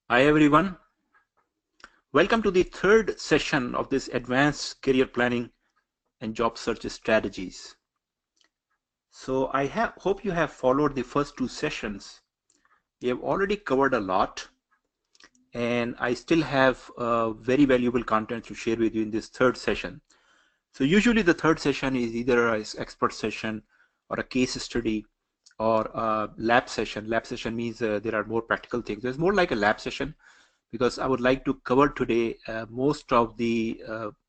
Hi everyone, welcome to the third session of this advanced career planning and job search strategies. So I hope you have followed the first two sessions. We have already covered a lot and I still have very valuable content to share with you in this third session. So usually the third session is either an expert session or a case study or a lab session. Lab session means there are more practical things. It's more like a lab session because I would like to cover today most of the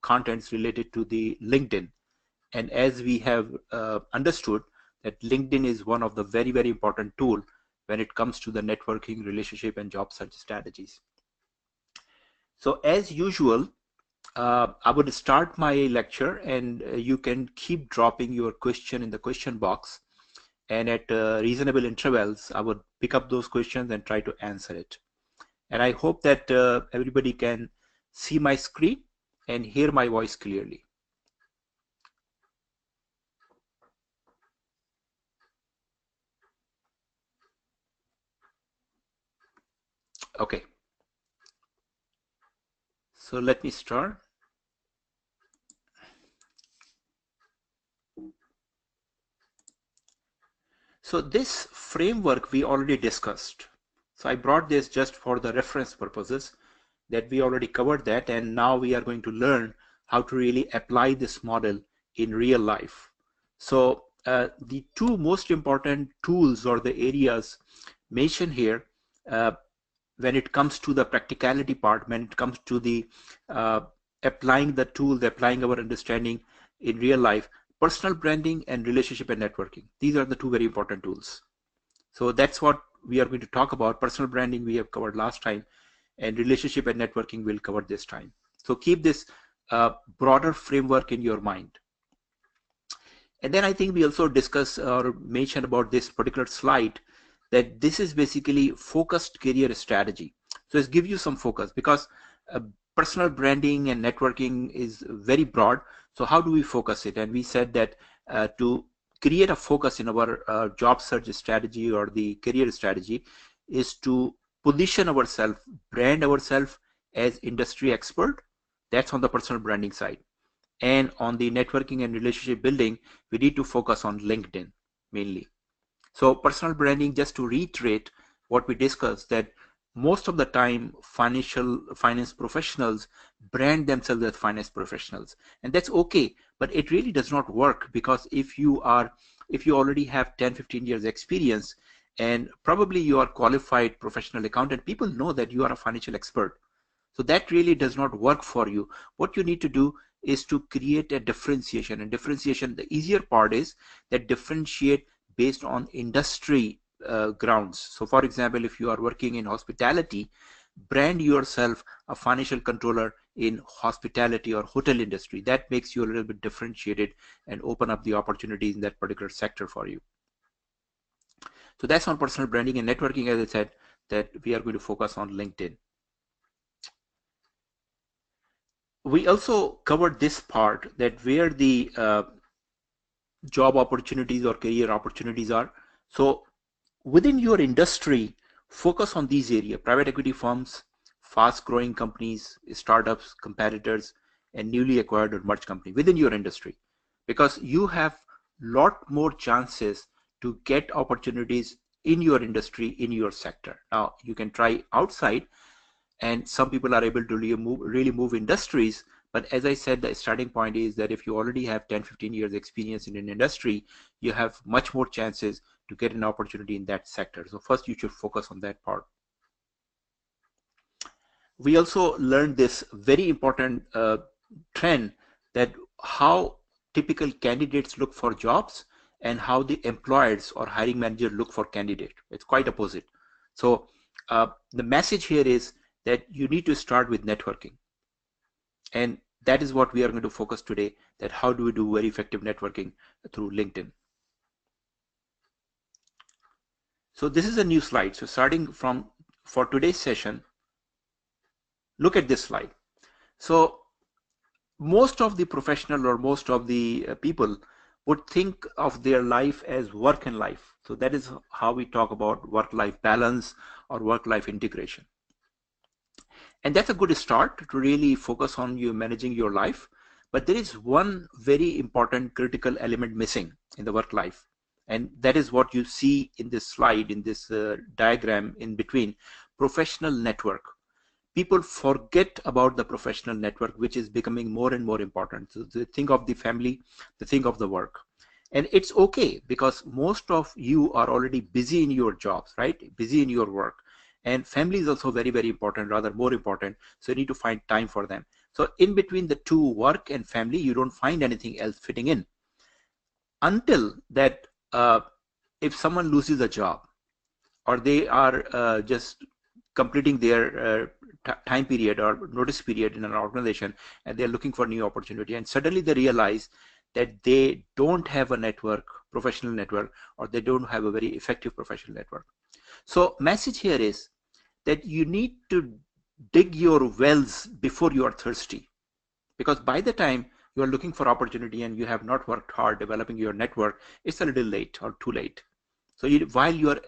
contents related to the LinkedIn. And as we have understood that LinkedIn is one of the very, very important tool when it comes to the networking, relationship, and job search strategies. So as usual, I would start my lecture and you can keep dropping your question in the question box. And at reasonable intervals, I would pick up those questions and try to answer it. And I hope that everybody can see my screen and hear my voice clearly. Okay, so let me start. So this framework we already discussed. So I brought this just for the reference purposes that we already covered that, and now we are going to learn how to really apply this model in real life. So the two most important tools or the areas mentioned here when it comes to the practicality part, when it comes to the uh, applying the tool, applying our understanding in real life, personal branding and relationship and networking. These are the two very important tools. So that's what we are going to talk about. Personal branding we have covered last time, and relationship and networking we'll cover this time. So keep this broader framework in your mind. And then I think we also discuss or mention about this particular slide that this is basically focused career strategy. So it's give you some focus because uh, personal branding and networking is very broad. So how do we focus it? And we said that to create a focus in our job search strategy or the career strategy is to position ourselves, brand ourselves as industry expert. That's on the personal branding side. And on the networking and relationship building, we need to focus on LinkedIn mainly. So personal branding, just to reiterate what we discussed, that most of the time finance professionals brand themselves as finance professionals, and that's okay, but it really does not work because if you already have 10-15 years experience and probably you are qualified professional accountant, people know that you are a financial expert. So that really does not work for you. What you need to do is to create a differentiation. And differentiation, the easier part is that differentiate based on industry grounds. So for example, if you are working in hospitality, brand yourself a financial controller in hospitality or hotel industry. That makes you a little bit differentiated and open up the opportunities in that particular sector for you. So that's on personal branding and networking. As I said, that we are going to focus on LinkedIn. We also covered this part, that where the job opportunities or career opportunities are. So within your industry, focus on these areas: private equity firms, fast growing companies, startups, competitors, and newly acquired or merged company within your industry, because you have lot more chances to get opportunities in your industry, in your sector. Now you can try outside, and some people are able to really move industries. But as I said, the starting point is that if you already have 10-15 years experience in an industry, you have much more chances to get an opportunity in that sector. So first you should focus on that part. We also learned this very important trend, that how typical candidates look for jobs and how the employers or hiring manager look for candidate. It's quite opposite. So the message here is that you need to start with networking, and that is what we are going to focus today, that how do we do very effective networking through LinkedIn. So this is a new slide. So starting from, for today's session, look at this slide. So most of the professional or most of the people would think of their life as work and life. So that is how we talk about work-life balance or work-life integration. And that's a good start to really focus on you managing your life. But there is one very important critical element missing in the work life. And that is what you see in this slide, in this diagram in between: professional network. People forget about the professional network, which is becoming more and more important. So they think of the family, they think of the work. And it's okay, because most of you are already busy in your jobs, right? Busy in your work. And family is also very, very important, rather more important. So you need to find time for them. So in between the two, work and family, you don't find anything else fitting in. Until that, if someone loses a job, or they are just completing their time period or notice period in an organization, and they're looking for new opportunity, and suddenly they realize that they don't have a network, professional network, or they don't have a very effective professional network. So message here is that you need to dig your wells before you are thirsty, because by the time you are looking for opportunity and you have not worked hard developing your network, it's a little late or too late. So while you are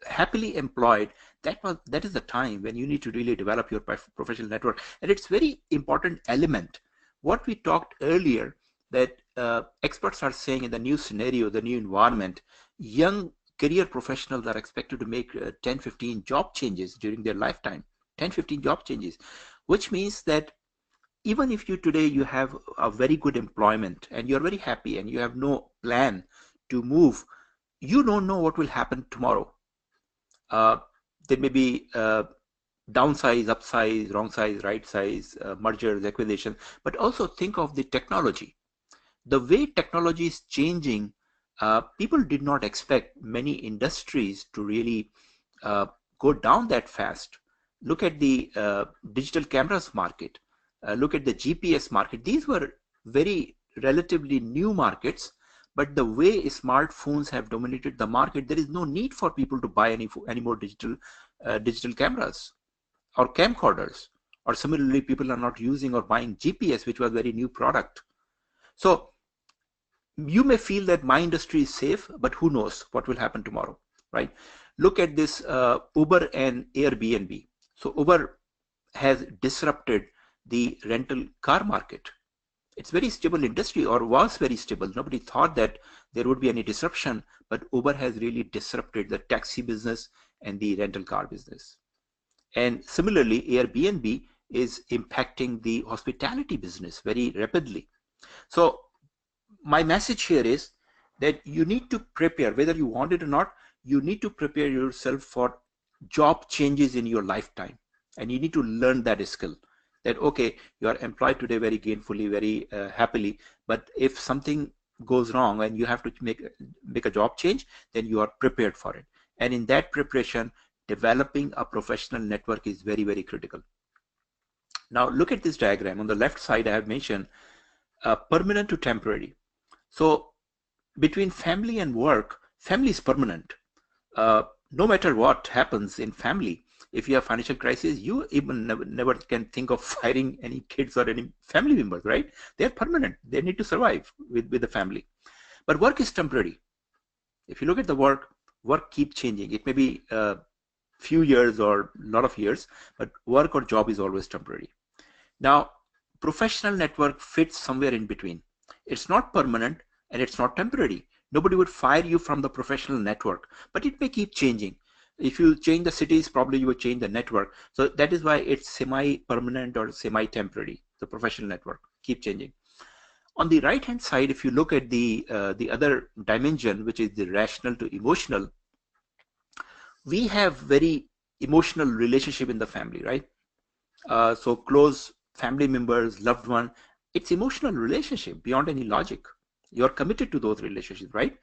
happily employed, that is the time when you need to really develop your professional network. And it's very important element what we talked earlier, that experts are saying in the new scenario, the new environment, young career professionals are expected to make 10-15 job changes during their lifetime. 10-15 job changes, which means that even if you have a very good employment and you're very happy and you have no plan to move, you don't know what will happen tomorrow. There may be downsize, upsize, wrong size, right size, mergers, acquisition, but also think of the technology. The way technology is changing, people did not expect many industries to really go down that fast. Look at the digital cameras market. Look at the GPS market. These were very relatively new markets, but the way smartphones have dominated the market, there is no need for people to buy any more digital cameras or camcorders. Or similarly, people are not using or buying GPS, which was a very new product. So you may feel that my industry is safe, but who knows what will happen tomorrow, right? Look at this Uber and Airbnb. So Uber has disrupted the rental car market. It's very stable industry, or was very stable. Nobody thought that there would be any disruption, but Uber has really disrupted the taxi business and the rental car business. And similarly, Airbnb is impacting the hospitality business very rapidly. So my message here is that you need to prepare, whether you want it or not, you need to prepare yourself for job changes in your lifetime. And you need to learn that skill, that, okay, you are employed today very gainfully, very happily, but if something goes wrong and you have to make a job change, then you are prepared for it. And in that preparation, developing a professional network is very, very critical. Now look at this diagram. On the left side, I have mentioned permanent to temporary. So between family and work, family is permanent. No matter what happens in family, if you have financial crisis, you even never can think of firing any kids or any family members, right? They're permanent. They need to survive with the family. But work is temporary. If you look at the work keeps changing. It may be a few years or a lot of years, but work or job is always temporary. Now, professional network fits somewhere in between. It's not permanent and it's not temporary. Nobody would fire you from the professional network, but it may keep changing. If you change the cities, probably you would change the network. So that is why it's semi-permanent or semi-temporary. The professional network keep changing. On the right hand side, if you look at the other dimension, which is the rational to emotional, we have very emotional relationship in the family, right? So close family members, loved one, it's emotional relationship beyond any logic. You're committed to those relationships, right?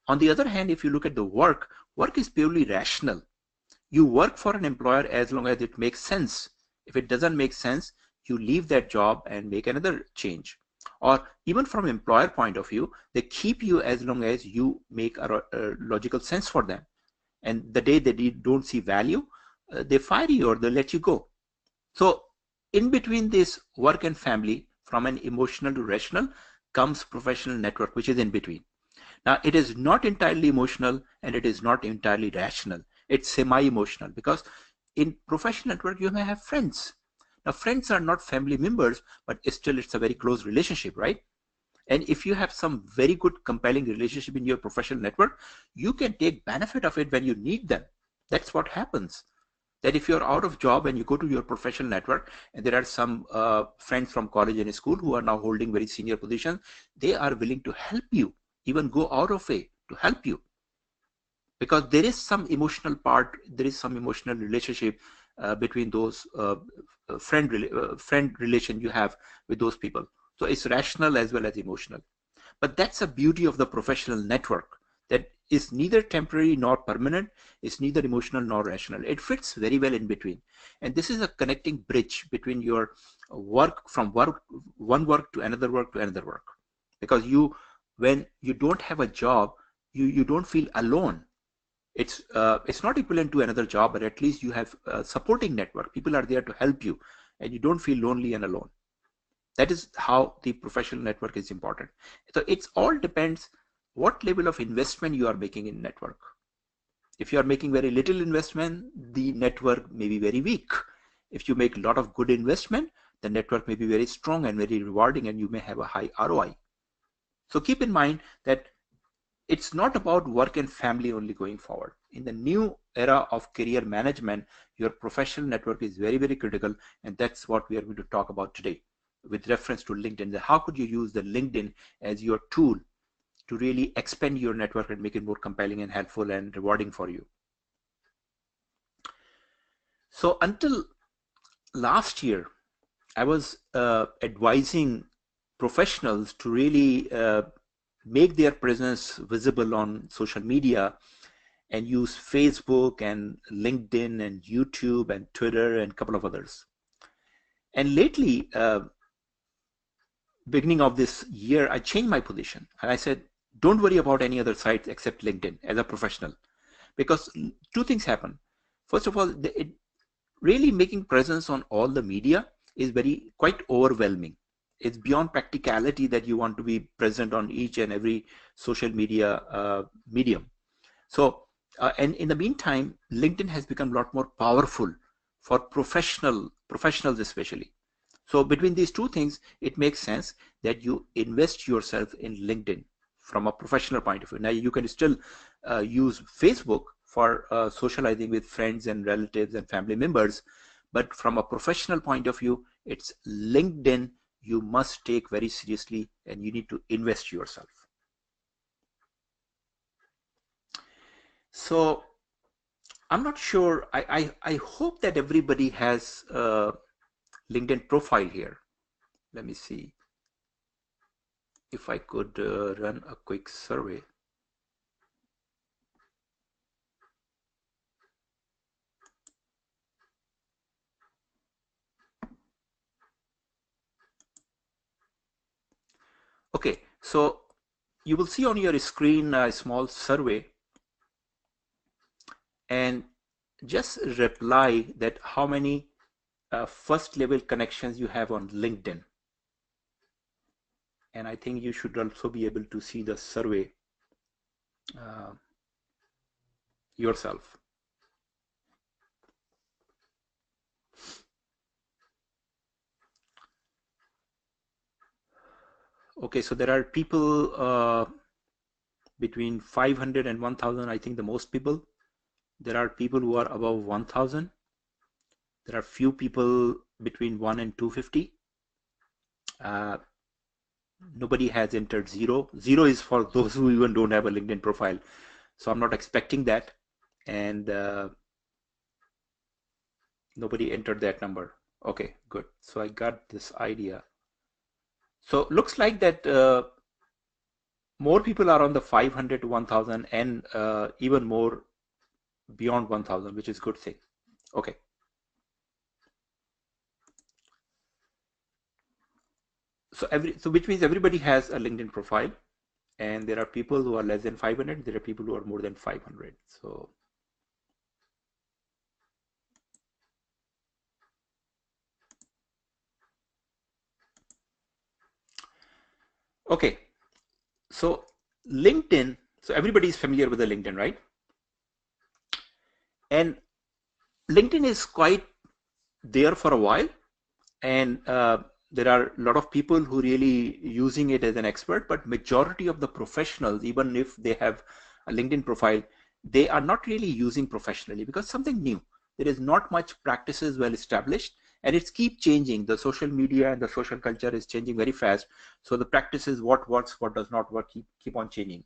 On the other hand, if you look at the work is purely rational. You work for an employer as long as it makes sense. If it doesn't make sense, you leave that job and make another change. Or even from employer point of view, they keep you as long as you make a logical sense for them. And the day they don't see value, they fire you or they let you go. So in between this work and family, from an emotional to rational, comes professional network, which is in between. Now, it is not entirely emotional and it is not entirely rational. It's semi-emotional, because in professional network, you may have friends. Now, friends are not family members, but still it's a very close relationship, right? And if you have some very good compelling relationship in your professional network, you can take benefit of it when you need them. That's what happens. That if you're out of job and you go to your professional network, and there are some friends from college and school who are now holding very senior positions, they are willing to help you, even go out of way to help you, because there is some emotional part, there is some emotional relationship between those friend relation you have with those people. So it's rational as well as emotional. But that's the beauty of the professional network, that is neither temporary nor permanent, it's neither emotional nor rational. It fits very well in between. And this is a connecting bridge between your work, from one work to another work to another work. Because when you don't have a job, you don't feel alone. It's not equivalent to another job, but at least you have a supporting network. People are there to help you, and you don't feel lonely and alone. That is how the professional network is important. So it's all depends what level of investment you are making in network. If you are making very little investment, the network may be very weak. If you make a lot of good investment, the network may be very strong and very rewarding, and you may have a high ROI. So keep in mind that it's not about work and family only going forward. In the new era of career management, your professional network is very, very critical, and that's what we are going to talk about today with reference to LinkedIn. How could you use the LinkedIn as your tool to really expand your network and make it more compelling and helpful and rewarding for you? So until last year, I was advising professionals to really make their presence visible on social media and use Facebook and LinkedIn and YouTube and Twitter and a couple of others. And lately, beginning of this year, I changed my position and I said, don't worry about any other sites except LinkedIn as a professional, because two things happen. First of all, really making presence on all the media is quite overwhelming. It's beyond practicality that you want to be present on each and every social media medium. So, and in the meantime, LinkedIn has become a lot more powerful for professionals especially. So between these two things, it makes sense that you invest yourself in LinkedIn from a professional point of view. Now, you can still use Facebook for socializing with friends and relatives and family members, but from a professional point of view, it's LinkedIn you must take very seriously, and you need to invest yourself. So I'm not sure, I hope that everybody has a LinkedIn profile here. Let me see if I could run a quick survey. Okay, so you will see on your screen a small survey, and just reply that how many first level connections you have on LinkedIn. And I think you should also be able to see the survey yourself. Okay, so there are people between 500 and 1000, I think the most people. There are people who are above 1000. There are few people between 1 and 250. Nobody has entered 0. 0 is for those who even don't have a LinkedIn profile. So I'm not expecting that. And nobody entered that number. Okay, good. So I got this idea. So looks like that more people are on the 500 to 1000 and even more beyond 1000, which is a good thing. Okay. So which means everybody has a LinkedIn profile, and there are people who are less than 500. There are people who are more than 500. So okay. So LinkedIn, so everybody is familiar with the LinkedIn, right? And LinkedIn is quite there for a while, and there are a lot of people who really using it as an expert, but majority of the professionals, even if they have a LinkedIn profile, they are not really using professionally because something new. There is not much practices well established, and it's keep changing. The social media and the social culture is changing very fast. So the practices, what works, what does not work, keep on changing.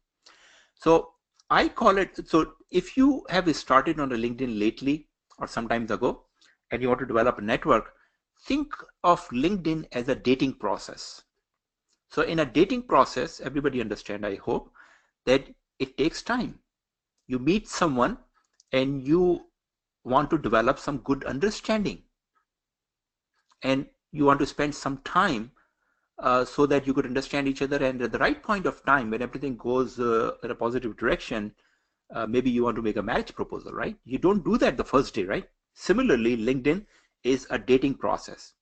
So I call it, so if you have started on a LinkedIn lately or sometimes ago, and you want to develop a network, think of LinkedIn as a dating process. So in a dating process, everybody understand, I hope, that it takes time. You meet someone and you want to develop some good understanding, and you want to spend some time so that you could understand each other, and at the right point of time when everything goes in a positive direction, maybe you want to make a marriage proposal, right? You don't do that the first day, right? Similarly, LinkedIn is a dating process.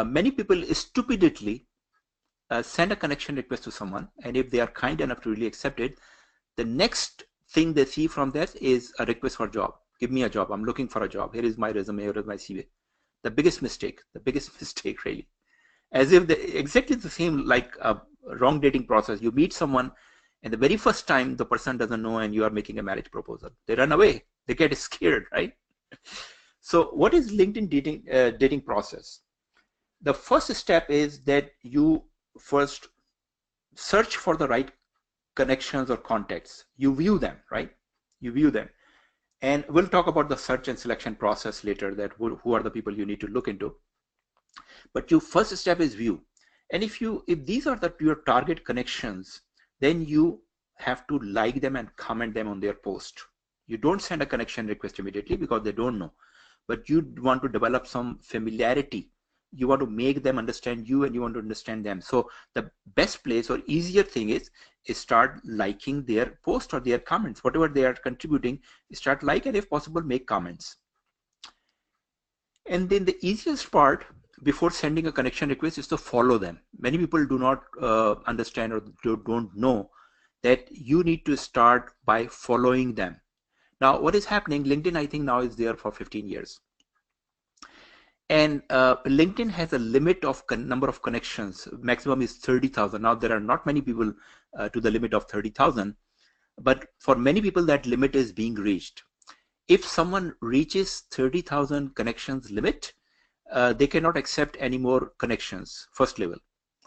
Many people stupidly send a connection request to someone, and if they are kind enough to really accept it, the next thing they see from that is a request for a job. Give me a job. I'm looking for a job. Here is my resume. Here is my CV. The biggest mistake really. As if exactly the same like a wrong dating process. You meet someone, and the very first time the person doesn't know, and you are making a marriage proposal. They run away. They get scared, right? So what is LinkedIn dating process? The first step is that you first search for the right connections or contacts. You view them, right? You view them. And we'll talk about the search and selection process later, that who are the people you need to look into. But your first step is view. And if these are your target connections, then you have to like them and comment them on their post. You don't send a connection request immediately because they don't know, but you want to develop some familiarity. You want to make them understand you, and you want to understand them. So the best place or easier thing is start liking their post or their comments, whatever they are contributing. Start like, and if possible, make comments. And then the easiest part before sending a connection request is to follow them. Many people do not understand or don't know that you need to start by following them. Now, what is happening? LinkedIn, I think now is there for 15 years. And LinkedIn has a limit of number of connections. Maximum is 30,000. Now, there are not many people to the limit of 30,000. But for many people, that limit is being reached. If someone reaches 30,000 connections limit, they cannot accept any more connections, first level,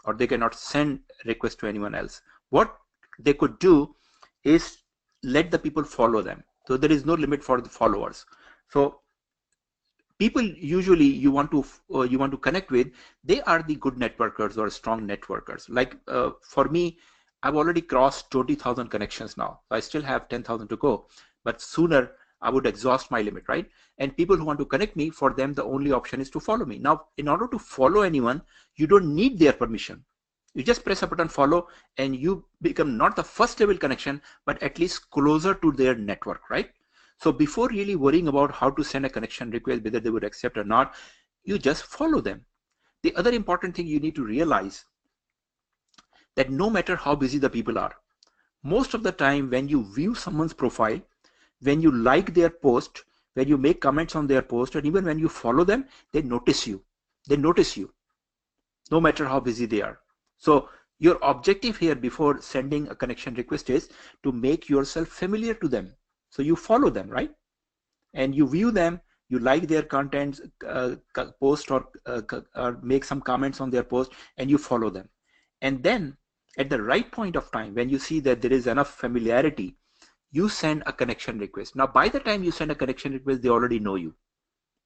or they cannot send requests to anyone else. What they could do is let the people follow them. So there is no limit for the followers. So people usually you want to connect with, they are the good networkers or strong networkers. Like for me, I've already crossed 20,000 connections now. So I still have 10,000 to go, but sooner I would exhaust my limit, right? And people who want to connect me, for them, the only option is to follow me. Now, in order to follow anyone, you don't need their permission. You just press a button, follow, and you become not the first level connection, but at least closer to their network, right? So before really worrying about how to send a connection request, whether they would accept or not, you just follow them. The other important thing you need to realize that no matter how busy the people are, most of the time when you view someone's profile, when you like their post, when you make comments on their post, and even when you follow them, they notice you. They notice you, no matter how busy they are. So your objective here before sending a connection request is to make yourself familiar to them. So you follow them, right? And you view them, you like their contents, post or make some comments on their post, and you follow them. And then at the right point of time, when you see that there is enough familiarity, you send a connection request. Now, by the time you send a connection request, they already know you.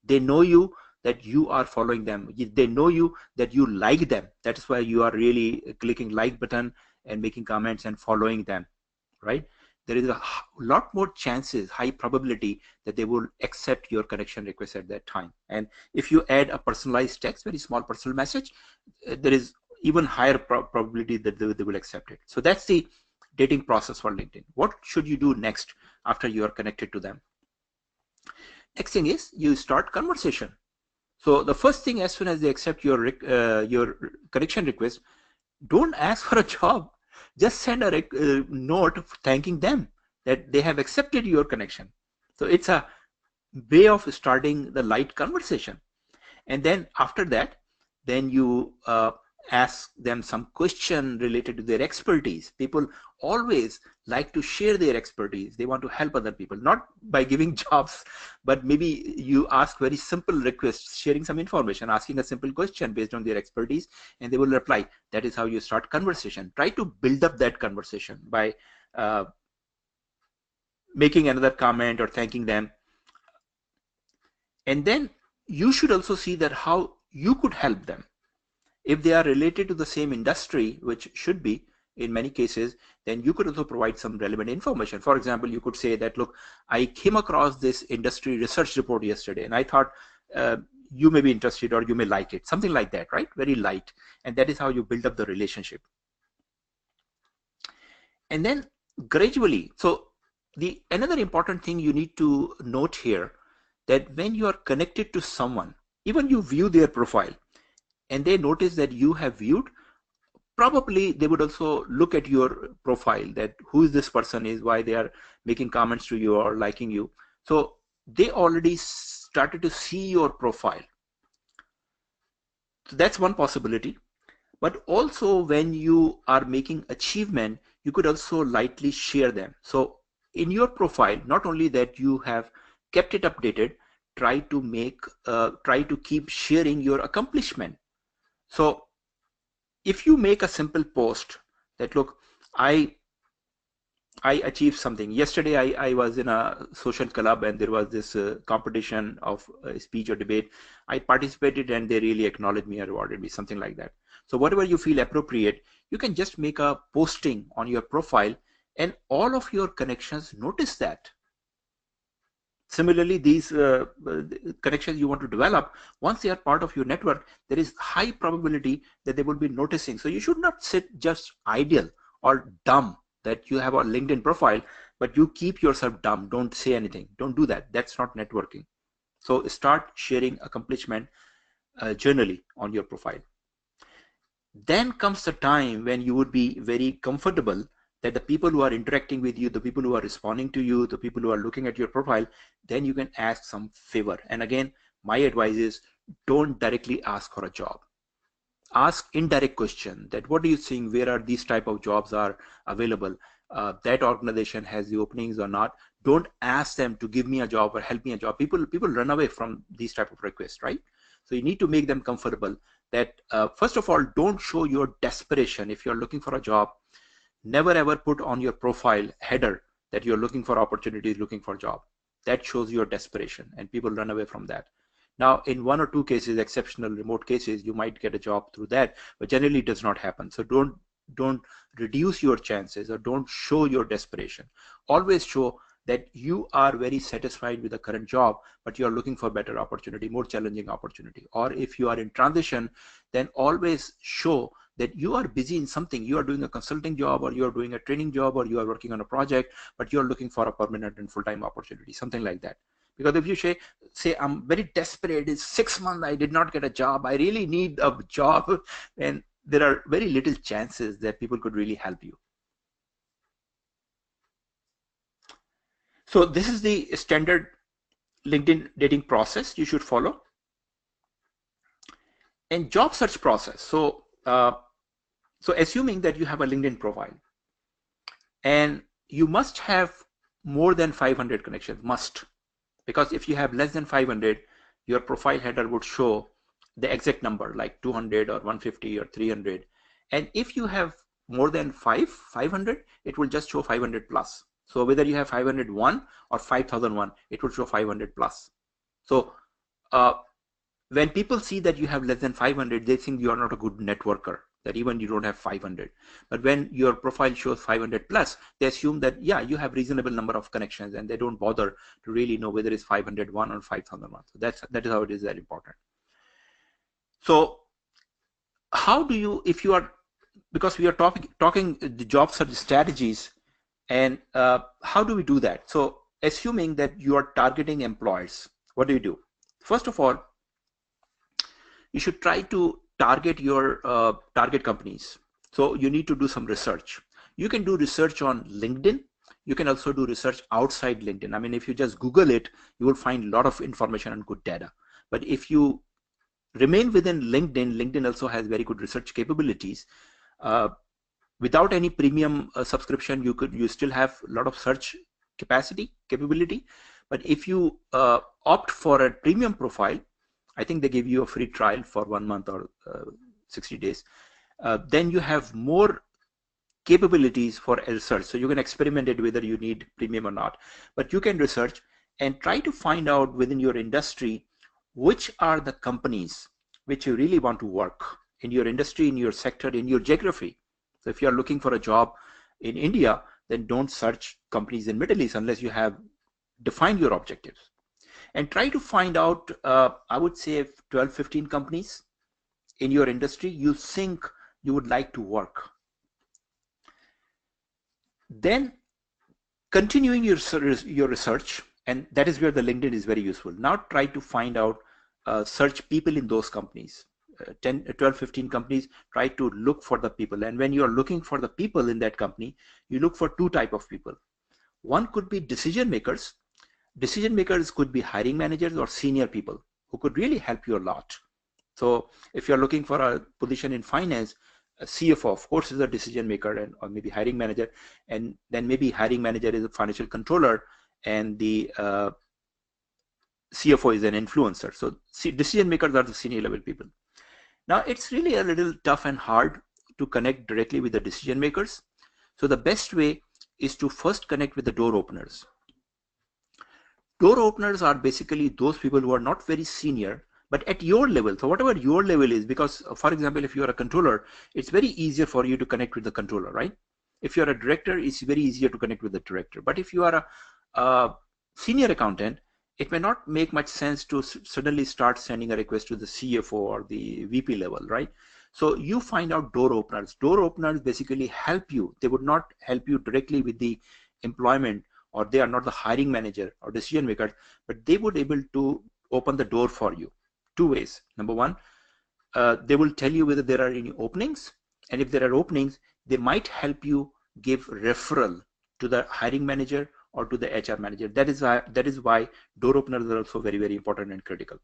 They know you, that you are following them. They know you, that you like them. That's why you are really clicking like button and making comments and following them, right? There is a lot more chances, high probability, that they will accept your connection request at that time. And if you add a personalized text, very small personal message, there is even higher probability that they will accept it. So that's the dating process for LinkedIn. What should you do next after you are connected to them? Next thing is you start conversation. So the first thing, as soon as they accept your connection request, don't ask for a job. Just send a note thanking them that they have accepted your connection. So it's a way of starting the light conversation. And then after that, then you ask them some question related to their expertise. People always like to share their expertise. They want to help other people, not by giving jobs, but maybe you ask very simple requests, sharing some information, asking a simple question based on their expertise, and they will reply. That is how you start conversation. Try to build up that conversation by making another comment or thanking them. And then you should also see that how you could help them. If they are related to the same industry, which should be in many cases, then you could also provide some relevant information. For example, you could say that, look, I came across this industry research report yesterday, and I thought you may be interested or you may like it. Something like that, right? Very light. And that is how you build up the relationship. And then gradually, so another important thing you need to note here, that when you are connected to someone, even you view their profile, and they notice that you have viewed, probably they would also look at your profile, that who is this person is, why they are making comments to you or liking you. So they already started to see your profile. So that's one possibility. But also when you are making achievement, you could also lightly share them. So in your profile, not only that you have kept it updated, try to keep sharing your accomplishment. So if you make a simple post that, look, I achieved something. Yesterday, I was in a social club and there was this competition of speech or debate. I participated and they really acknowledged me and rewarded me, something like that. So whatever you feel appropriate, you can just make a posting on your profile and all of your connections notice that. Similarly, these connections you want to develop, once they are part of your network, there is high probability that they will be noticing. So you should not sit just idle or dumb that you have a LinkedIn profile, but you keep yourself dumb. Don't say anything. Don't do that. That's not networking. So start sharing accomplishment generally on your profile. Then comes the time when you would be very comfortable that the people who are interacting with you, the people who are responding to you, the people who are looking at your profile, then you can ask some favor. And again, my advice is don't directly ask for a job. Ask indirect question that what do you think, where are these type of jobs are available, that organization has the openings or not. Don't ask them to give me a job or help me a job. People run away from these type of requests, right? So you need to make them comfortable that first of all, don't show your desperation. If you're looking for a job, never ever put on your profile header that you're looking for opportunities, looking for a job. That shows your desperation and people run away from that. Now, in one or two cases, exceptional remote cases, you might get a job through that, but generally it does not happen. So don't reduce your chances or don't show your desperation. Always show that you are very satisfied with the current job, but you're looking for better opportunity, more challenging opportunity. Or if you are in transition, then always show that you are busy in something. You are doing a consulting job or you are doing a training job or you are working on a project, but you're looking for a permanent and full-time opportunity, something like that. Because if you say I'm very desperate, it's 6 months, I did not get a job, I really need a job, and there are very little chances that people could really help you. So this is the standard LinkedIn dating process you should follow. And job search process. So assuming that you have a LinkedIn profile and you must have more than 500 connections, must. Because if you have less than 500, your profile header would show the exact number like 200 or 150 or 300. And if you have more than 500, it will just show 500 plus. So whether you have 501 or 5001, it will show 500 plus. So when people see that you have less than 500, they think you are not a good networker, that even you don't have 500. But when your profile shows 500 plus, they assume that, yeah, you have reasonable number of connections, and they don't bother to really know whether it's 501 or 5001. So that is how it is that important. So how do you, if you are, because we are talking the job search strategies, and how do we do that? So assuming that you are targeting employers, what do you do? First of all, you should try to target your target companies. So you need to do some research. You can do research on LinkedIn. You can also do research outside LinkedIn. I mean, if you just Google it, you will find a lot of information and good data. But if you remain within LinkedIn. LinkedIn also has very good research capabilities. Without any premium subscription, you still have a lot of search capability. But if you opt for a premium profile, I think they give you a free trial for 1 month or 60 days. Then you have more capabilities for research. So you can experiment it whether you need premium or not. But you can research and try to find out within your industry which are the companies which you really want to work in your industry, in your sector, in your geography. So if you are looking for a job in India, then don't search companies in Middle East unless you have defined your objectives. And try to find out, I would say 12, 15 companies in your industry you think you would like to work. Then continuing your research, and that is where the LinkedIn is very useful. Now try to find out, search people in those companies. 10, 12, 15 companies, try to look for the people. And when you are looking for the people in that company, you look for two types of people. One could be decision makers. Decision makers could be hiring managers or senior people who could really help you a lot. So if you're looking for a position in finance, a CFO, of course, is a decision maker, and or maybe hiring manager, and then maybe hiring manager is a financial controller, and the CFO is an influencer. So decision makers are the senior level people. Now it's really a little tough and hard to connect directly with the decision makers. So the best way is to first connect with the door openers. Door openers are basically those people who are not very senior, but at your level. So whatever your level is, because for example, if you are a controller, it's very easier for you to connect with the controller, right? If you're a director, it's very easier to connect with the director. But if you are a senior accountant, it may not make much sense to suddenly start sending a request to the CFO or the VP level, right? So you find out door openers. Door openers basically help you. They would not help you directly with the employment, or they are not the hiring manager or decision maker, but they would able to open the door for you two ways. Number one, they will tell you whether there are any openings, and if there are openings, they might help you give referral to the hiring manager or to the HR manager. That is why door openers are also very, very important and critical.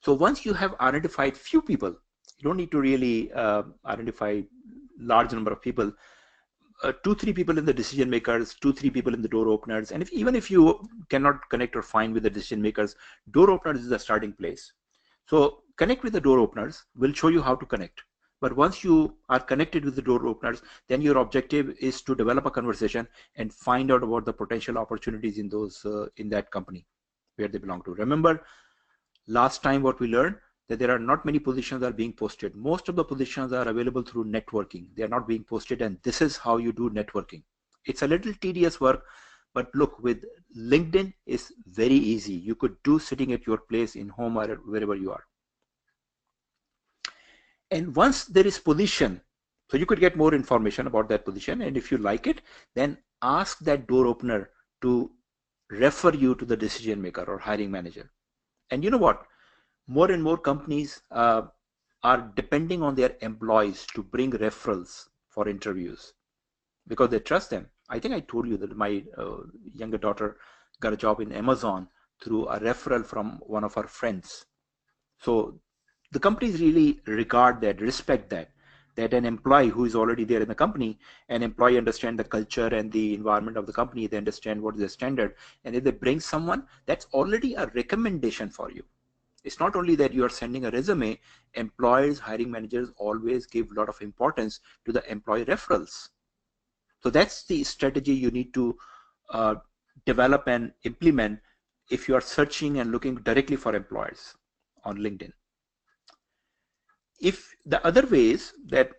So once you have identified few people, you don't need to really identify large number of people. 2-3 people in the decision makers, 2-3 people in the door openers, and even if you cannot connect or find with the decision makers, door openers is the starting place. So connect with the door openers. We'll show you how to connect. But once you are connected with the door openers, then your objective is to develop a conversation and find out about the potential opportunities in those in that company where they belong to. Remember last time what we learned, that there are not many positions that are being posted. Most of the positions are available through networking. They are not being posted, and this is how you do networking. It's a little tedious work, but look, with LinkedIn is very easy. You could do sitting at your place, in home, or wherever you are. And once there is position, so you could get more information about that position, and if you like it, then ask that door opener to refer you to the decision maker or hiring manager. And you know what? More and more companies are depending on their employees to bring referrals for interviews because they trust them. I think I told you that my younger daughter got a job in Amazon through a referral from one of her friends. So the companies really regard that, respect that an employee who is already there in the company, an employee understand the culture and the environment of the company, they understand what is the standard, and if they bring someone, that's already a recommendation for you. It's not only that you are sending a resume, employers, hiring managers always give a lot of importance to the employee referrals. So that's the strategy you need to develop and implement if you are searching and looking directly for employers on LinkedIn. If the other way is that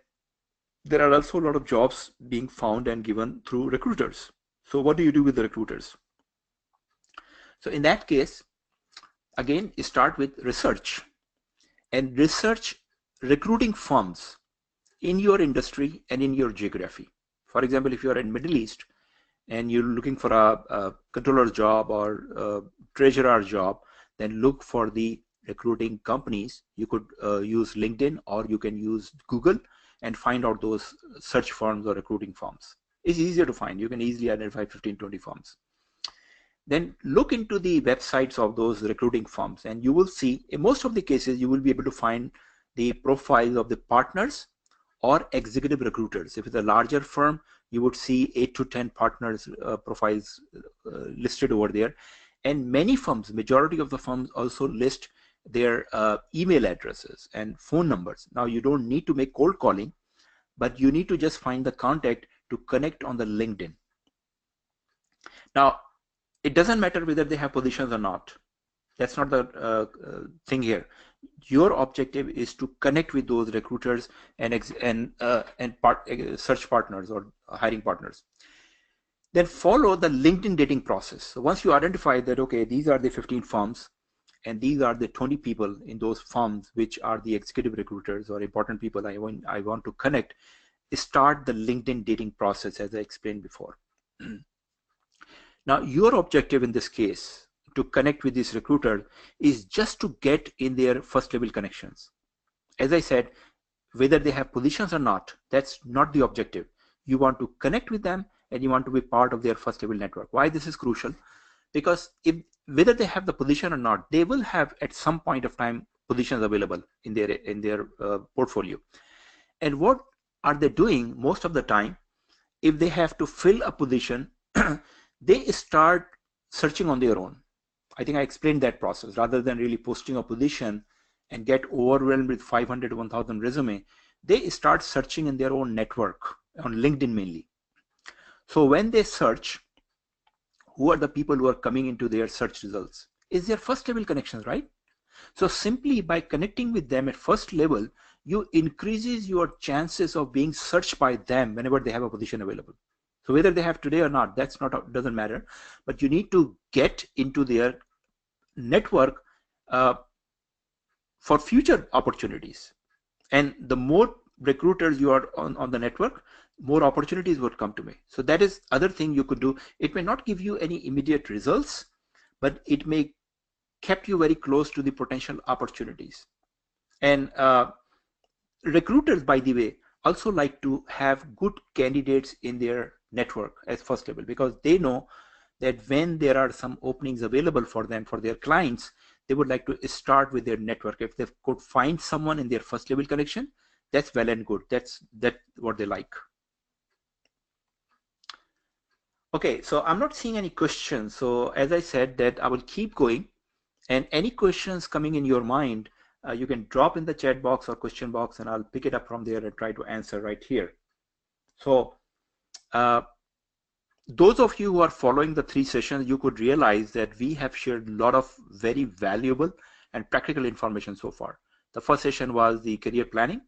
there are also a lot of jobs being found and given through recruiters. So what do you do with the recruiters? So in that case, again, start with research and research recruiting firms in your industry and in your geography. For example, if you're in Middle East and you're looking for a controller's job or a treasurer job, then look for the recruiting companies. You could use LinkedIn, or you can use Google and find out those search firms or recruiting firms. It's easier to find. You can easily identify 15-20 firms. then look into the websites of those recruiting firms, and you will see in most of the cases you will be able to find the profiles of the partners or executive recruiters. If it's a larger firm, you would see 8 to 10 partners profiles listed over there. And many firms, majority of the firms also list their email addresses and phone numbers. Now you don't need to make cold calling, but you need to just find the contact to connect on the LinkedIn. Now, it doesn't matter whether they have positions or not. That's not the thing here. Your objective is to connect with those recruiters and search partners or hiring partners. Then follow the LinkedIn dating process. So once you identify that, okay, these are the 15 firms and these are the 20 people in those firms which are the executive recruiters or important people I want to connect, start the LinkedIn dating process as I explained before. Now, your objective in this case to connect with this recruiter is just to get in their first level connections. As I said, whether they have positions or not, that's not the objective. You want to connect with them and you want to be part of their first level network. Why this is crucial? Because whether they have the position or not, they will have at some point of time positions available in their portfolio. And what are they doing most of the time? If they have to fill a position, they start searching on their own. I think I explained that process. Rather than really posting a position and get overwhelmed with 500 to 1000 resume, they start searching in their own network on LinkedIn mainly. So when they search, who are the people who are coming into their search results? Is their first level connections, right? So simply by connecting with them at first level, you increases your chances of being searched by them whenever they have a position available. So whether they have today or not, that's not, doesn't matter, but you need to get into their network for future opportunities. And the more recruiters you are on the network, more opportunities would come to me. So that is other thing you could do. It may not give you any immediate results, but it may keep you very close to the potential opportunities. And recruiters, by the way, also like to have good candidates in their network as first level, because they know that when there are some openings available for them, for their clients, they would like to start with their network. If they could find someone in their first level connection, that's well and good. That's what they like. Okay, so I'm not seeing any questions. So as I said, that I will keep going, and any questions coming in your mind, you can drop in the chat box or question box, and I'll pick it up from there and try to answer right here. So those of you who are following the 3 sessions, you could realize that we have shared a lot of very valuable and practical information so far. The first session was the career planning,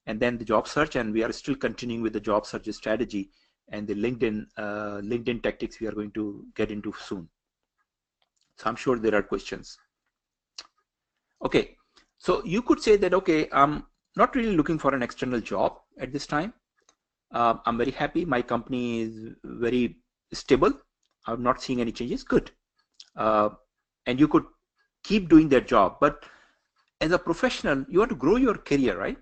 and then the job search, and we are still continuing with the job search strategy and the LinkedIn tactics we are going to get into soon. So I'm sure there are questions. Okay, so you could say that, okay, I'm not really looking for an external job at this time. I'm very happy. My company is very stable. I'm not seeing any changes. Good. And you could keep doing that job. But as a professional, you want to grow your career, right?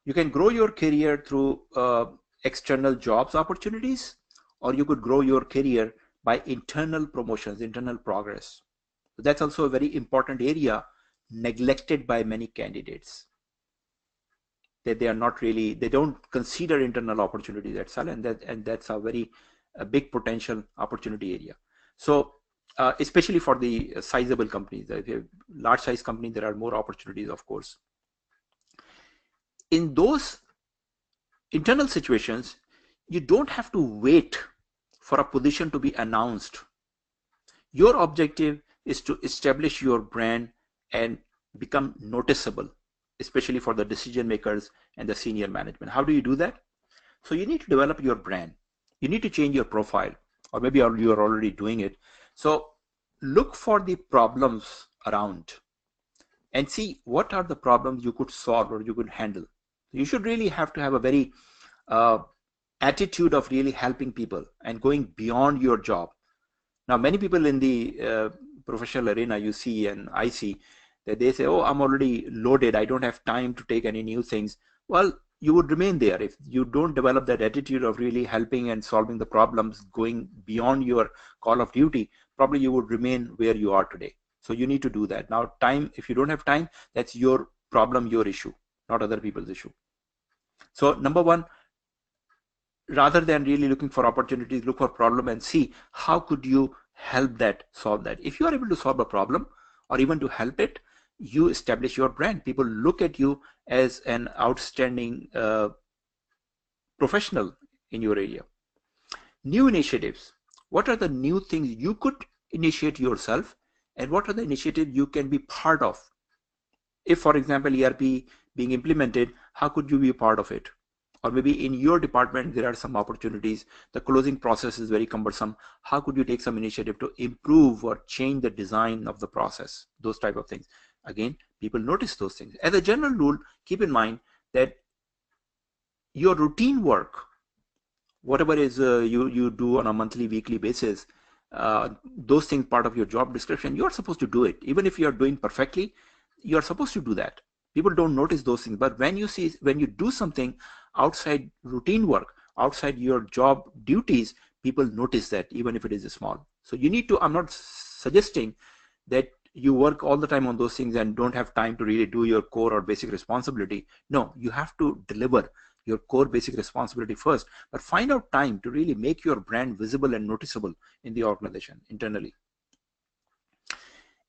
You can grow your career through external jobs opportunities, or you could grow your career by internal promotions, internal progress. So that's also a very important area neglected by many candidates. That they are not really, they don't consider internal opportunities at Sal, and that's a very big potential opportunity area. So especially for the sizable companies, if you have large size companies, there are more opportunities, of course. In those internal situations, you don't have to wait for a position to be announced. Your objective is to establish your brand and become noticeable, especially for the decision makers and the senior management. How do you do that? So you need to develop your brand. You need to change your profile, or maybe you are already doing it. So look for the problems around and see what are the problems you could solve or you could handle. You should really have to have a very attitude of really helping people and going beyond your job. Now, many people in the professional arena, you see and I see that they say, oh, I'm already loaded. I don't have time to take any new things. Well, you would remain there. If you don't develop that attitude of really helping and solving the problems, going beyond your call of duty, probably you would remain where you are today. So you need to do that. Now, time, if you don't have time, that's your problem, your issue, not other people's issue. So number one, rather than really looking for opportunities, look for problem and see how could you help that, solve that. If you are able to solve a problem or even to help it, you establish your brand. People look at you as an outstanding professional in your area. New initiatives. What are the new things you could initiate yourself, and what are the initiatives you can be part of? If, for example, ERP being implemented, how could you be a part of it? Or maybe in your department, there are some opportunities. The closing process is very cumbersome. How could you take some initiative to improve or change the design of the process? Those type of things. Again, people notice those things. As a general rule, keep in mind that your routine work, whatever is you do on a monthly, weekly basis, those things part of your job description, you are supposed to do it. Even if you are doing perfectly, you are supposed to do that. People don't notice those things, but when you do something outside routine work, outside your job duties, people notice that, even if it is small. So you need to, I'm not suggesting that you work all the time on those things and don't have time to really do your core or basic responsibility. No, you have to deliver your core basic responsibility first, but find out time to really make your brand visible and noticeable in the organization internally.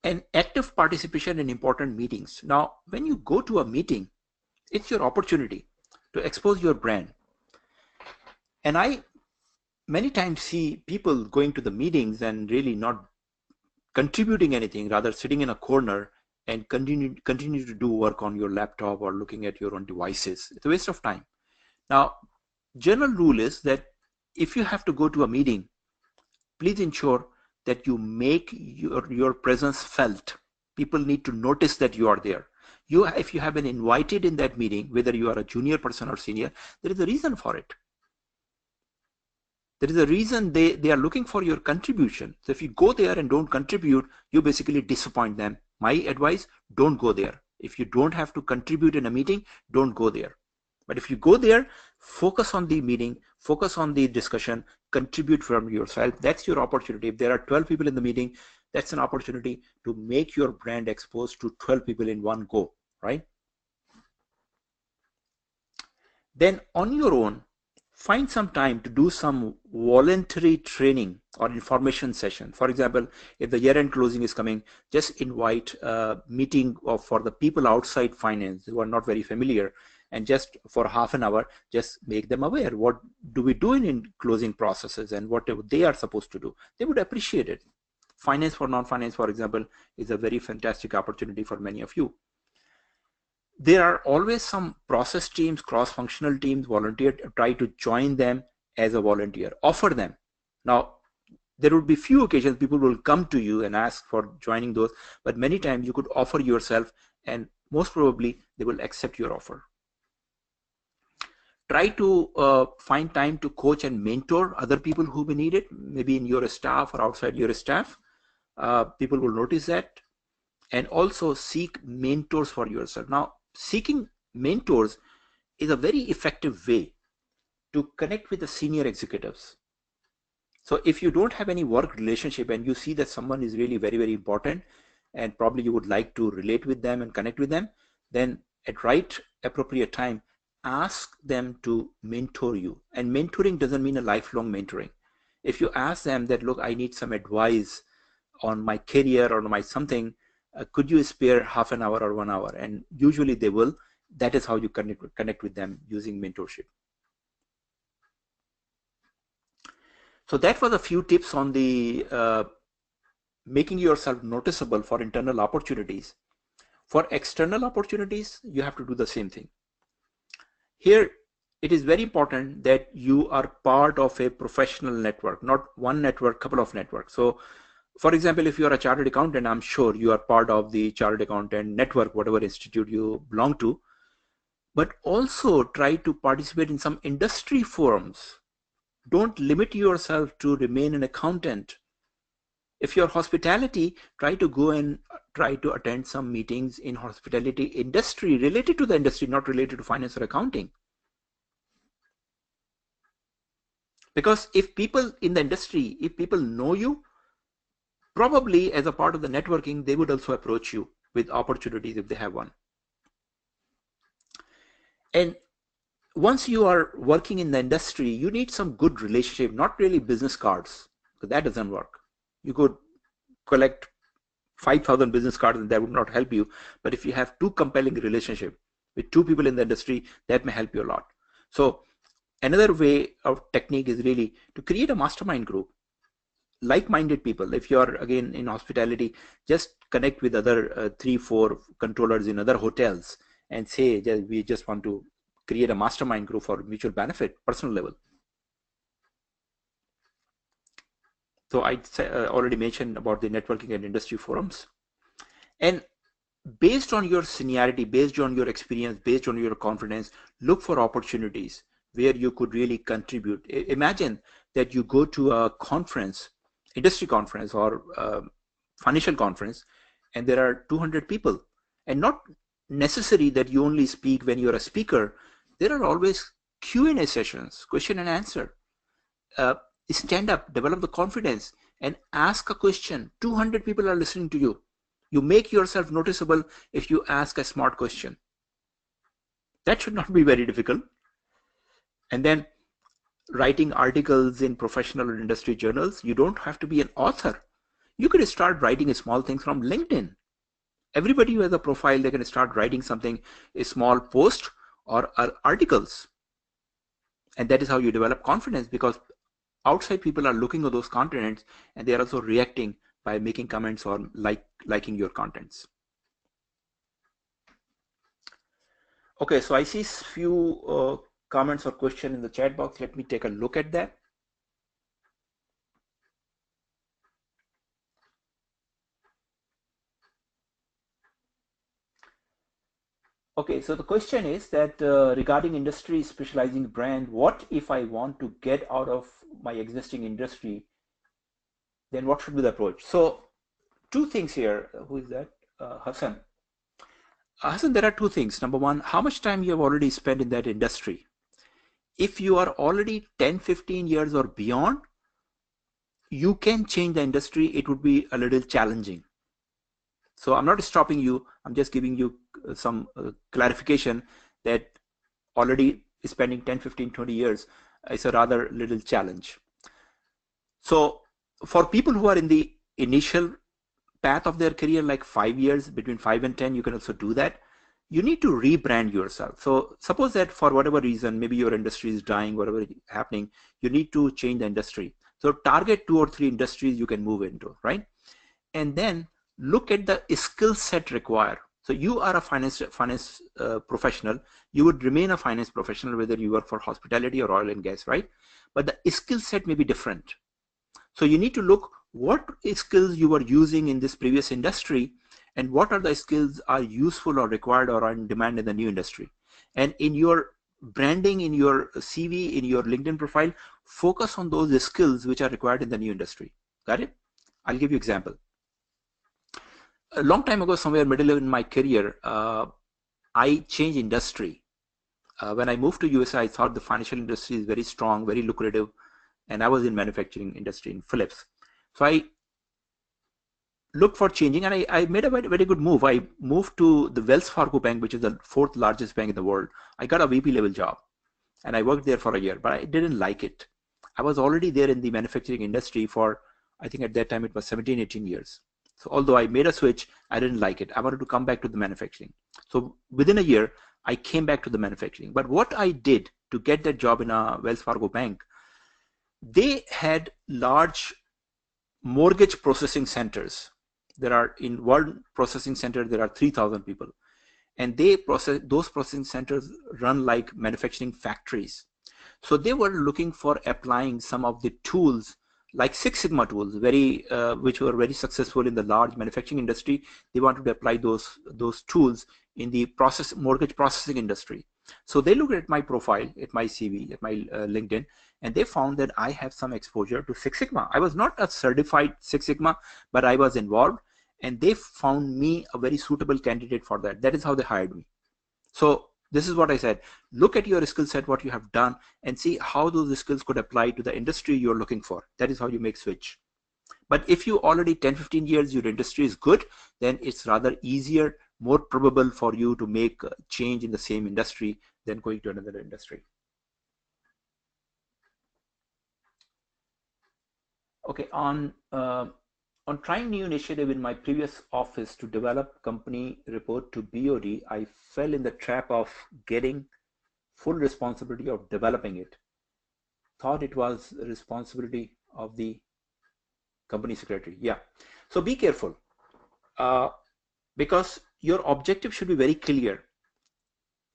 And active participation in important meetings. Now, when you go to a meeting, it's your opportunity to expose your brand. And I many times see people going to the meetings and really not contributing anything, rather sitting in a corner and continue to do work on your laptop or looking at your own devices. It's a waste of time. Now, general rule is that if you have to go to a meeting, please ensure that you make your presence felt. People need to notice that you are there. If you have been invited in that meeting, whether you are a junior person or senior, there is a reason for it. There is a reason they are looking for your contribution. So if you go there and don't contribute, you basically disappoint them. My advice, don't go there. If you don't have to contribute in a meeting, don't go there. But if you go there, focus on the meeting, focus on the discussion, contribute from yourself. That's your opportunity. If there are 12 people in the meeting, that's an opportunity to make your brand exposed to 12 people in one go, right? Then on your own, find some time to do some voluntary training or information session. For example, if the year-end closing is coming, just invite a meeting for the people outside finance who are not very familiar, and just for half an hour, just make them aware. What do we do in closing processes and what they are supposed to do? They would appreciate it. Finance for non-finance, for example, is a very fantastic opportunity for many of you. There are always some process teams, cross-functional teams, volunteer, try to join them as a volunteer, offer them. Now, there would be few occasions people will come to you and ask for joining those, but many times you could offer yourself and most probably they will accept your offer. Try to find time to coach and mentor other people who may need it, maybe in your staff or outside your staff. People will notice that. And also seek mentors for yourself. Now, seeking mentors is a very effective way to connect with the senior executives. So if you don't have any work relationship and you see that someone is really very, very important and probably you would like to relate with them and connect with them, then at right appropriate time, ask them to mentor you. And mentoring doesn't mean a lifelong mentoring. If you ask them that, look, I need some advice on my career or my something, could you spare half an hour or 1 hour? And usually they will. That is how you connect with them, using mentorship. So that was a few tips on the making yourself noticeable for internal opportunities. For external opportunities, you have to do the same thing. Here, it is very important that you are part of a professional network, not one network, couple of networks. So for example, if you are a chartered accountant, I'm sure you are part of the chartered accountant network, whatever institute you belong to, but also try to participate in some industry forums. Don't limit yourself to remain an accountant. If you're hospitality, try to go and try to attend some meetings in hospitality industry related to the industry, not related to finance or accounting. Because if people in the industry, if people know you, probably as a part of the networking, they would also approach you with opportunities if they have one. And once you are working in the industry, you need some good relationship, not really business cards, because that doesn't work. You could collect 5,000 business cards and that would not help you. But if you have two compelling relationship with two people in the industry, that may help you a lot. So another way of technique is really to create a mastermind group, like-minded people. If you're again in hospitality, just connect with other 3-4 controllers in other hotels and say we just want to create a mastermind group for mutual benefit, personal level. So I already mentioned about the networking and industry forums. And based on your seniority, based on your experience, based on your confidence, look for opportunities where you could really contribute. Imagine that you go to a conference, industry conference or financial conference, and there are 200 people. And not necessary that you only speak when you're a speaker. There are always Q&A sessions, question and answer. Stand up, develop the confidence, and ask a question. 200 people are listening to you. You make yourself noticeable if you ask a smart question. That should not be very difficult. And then writing articles in professional or industry journals. You don't have to be an author. You could start writing small things from LinkedIn. Everybody who has a profile, they can start writing something, a small post or articles. And that is how you develop confidence, because outside people are looking at those contents and they are also reacting by making comments or liking your contents. Okay, so I see few comments or questions in the chat box. Let me take a look at that. Okay, so the question is that regarding industry specializing brand, what if I want to get out of my existing industry? Then what should be the approach? So two things here. Who is that? Hassan. Hassan, there are two things. Number one, how much time you have already spent in that industry? If you are already 10, 15 years or beyond, you can change the industry. It would be a little challenging. So I'm not stopping you. I'm just giving you some clarification that already spending 10, 15, 20 years is a rather little challenge. So for people who are in the initial path of their career, like 5 years, between 5 and 10, you can also do that. You need to rebrand yourself. So suppose that for whatever reason, maybe your industry is dying, whatever is happening, you need to change the industry. So target 2 or 3 industries you can move into, right? And then look at the skill set required. So you are a finance professional. You would remain a finance professional whether you work for hospitality or oil and gas, right? But the skill set may be different. So you need to look what skills you were using in this previous industry and what are the skills are useful or required or are in demand in the new industry. And in your branding, in your CV, in your LinkedIn profile, focus on those skills which are required in the new industry. Got it? I'll give you an example. A long time ago, somewhere middle in my career, I changed industry. When I moved to USA, I thought the financial industry is very strong, very lucrative, and I was in manufacturing industry in Philips. So I looked for changing, and I made a very good move. I moved to the Wells Fargo Bank, which is the 4th largest bank in the world. I got a VP level job, and I worked there for a year, but I didn't like it. I was already there in the manufacturing industry for, I think at that time it was 17, 18 years. So although I made a switch, I didn't like it. I wanted to come back to the manufacturing. So within a year, I came back to the manufacturing. But what I did to get that job in a Wells Fargo bank, they had large mortgage processing centers. There are, in one processing center, there are 3,000 people. And they process, those processing centers run like manufacturing factories. So they were looking for applying some of the tools like Six Sigma tools, which were very successful in the large manufacturing industry. They wanted to apply those tools in the mortgage processing industry. So they looked at my profile, at my CV, at my LinkedIn, and they found that I have some exposure to Six Sigma. I was not a certified Six Sigma, but I was involved, and they found me a very suitable candidate for that. That is how they hired me. So This is what I said. Look at your skill set, what you have done, and see how those skills could apply to the industry you're looking for. That is how you make switch. But if you already 10-15 years, your industry is good, then it's rather easier, more probable for you to make a change in the same industry than going to another industry. Okay, on trying new initiative in my previous office to develop company report to BOD, I fell in the trap of getting full responsibility of developing it. Thought it was the responsibility of the company secretary. Yeah, so be careful because your objective should be very clear.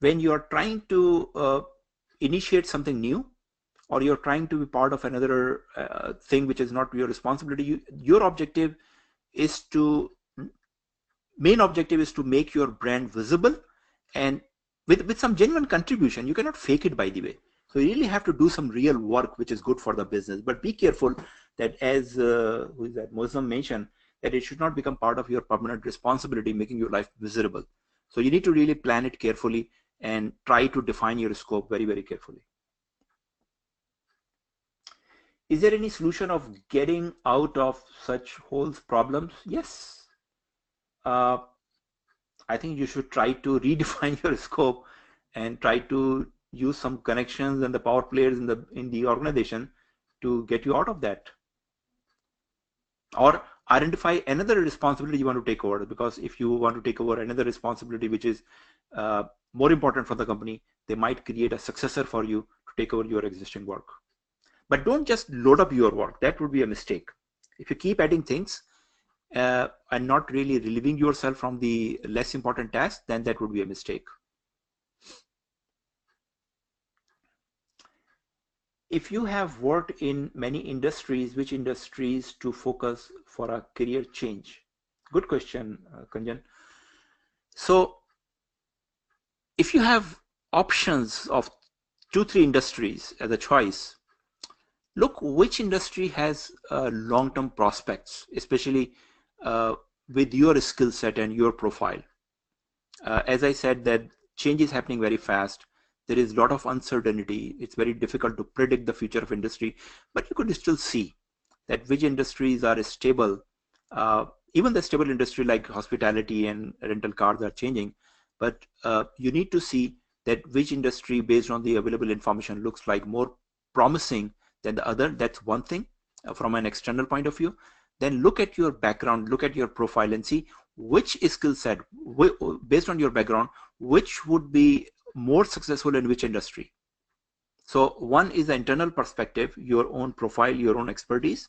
When you are trying to initiate something new, or you're trying to be part of another thing which is not your responsibility, your objective is to, main objective is to make your brand visible and with some genuine contribution. You cannot fake it, by the way. So you really have to do some real work which is good for the business. But be careful that, as who is that, Muslim mentioned, that it should not become part of your permanent responsibility, making your life miserable. So you need to really plan it carefully and try to define your scope very, very carefully. Is there any solution of getting out of such holes problems? Yes. I think you should try to redefine your scope and try to use some connections and the power players in the organization to get you out of that. Or identify another responsibility you want to take over, because if you want to take over another responsibility which is more important for the company, they might create a successor for you to take over your existing work. But don't just load up your work. That would be a mistake. If you keep adding things and not really relieving yourself from the less important tasks, then that would be a mistake. If you have worked in many industries, which industries to focus for a career change? Good question, Kunjan. So if you have options of 2-3 industries as a choice, look which industry has long-term prospects, especially with your skill set and your profile. As I said, that change is happening very fast. There is a lot of uncertainty. It's very difficult to predict the future of industry, but you could still see that which industries are stable. Even the stable industry like hospitality and rental cars are changing, but you need to see that which industry, based on the available information, looks like more promising than the other. That's one thing from an external point of view. Then look at your background, look at your profile, and see which skill set, based on your background, which would be more successful in which industry. So one is the internal perspective, your own profile, your own expertise,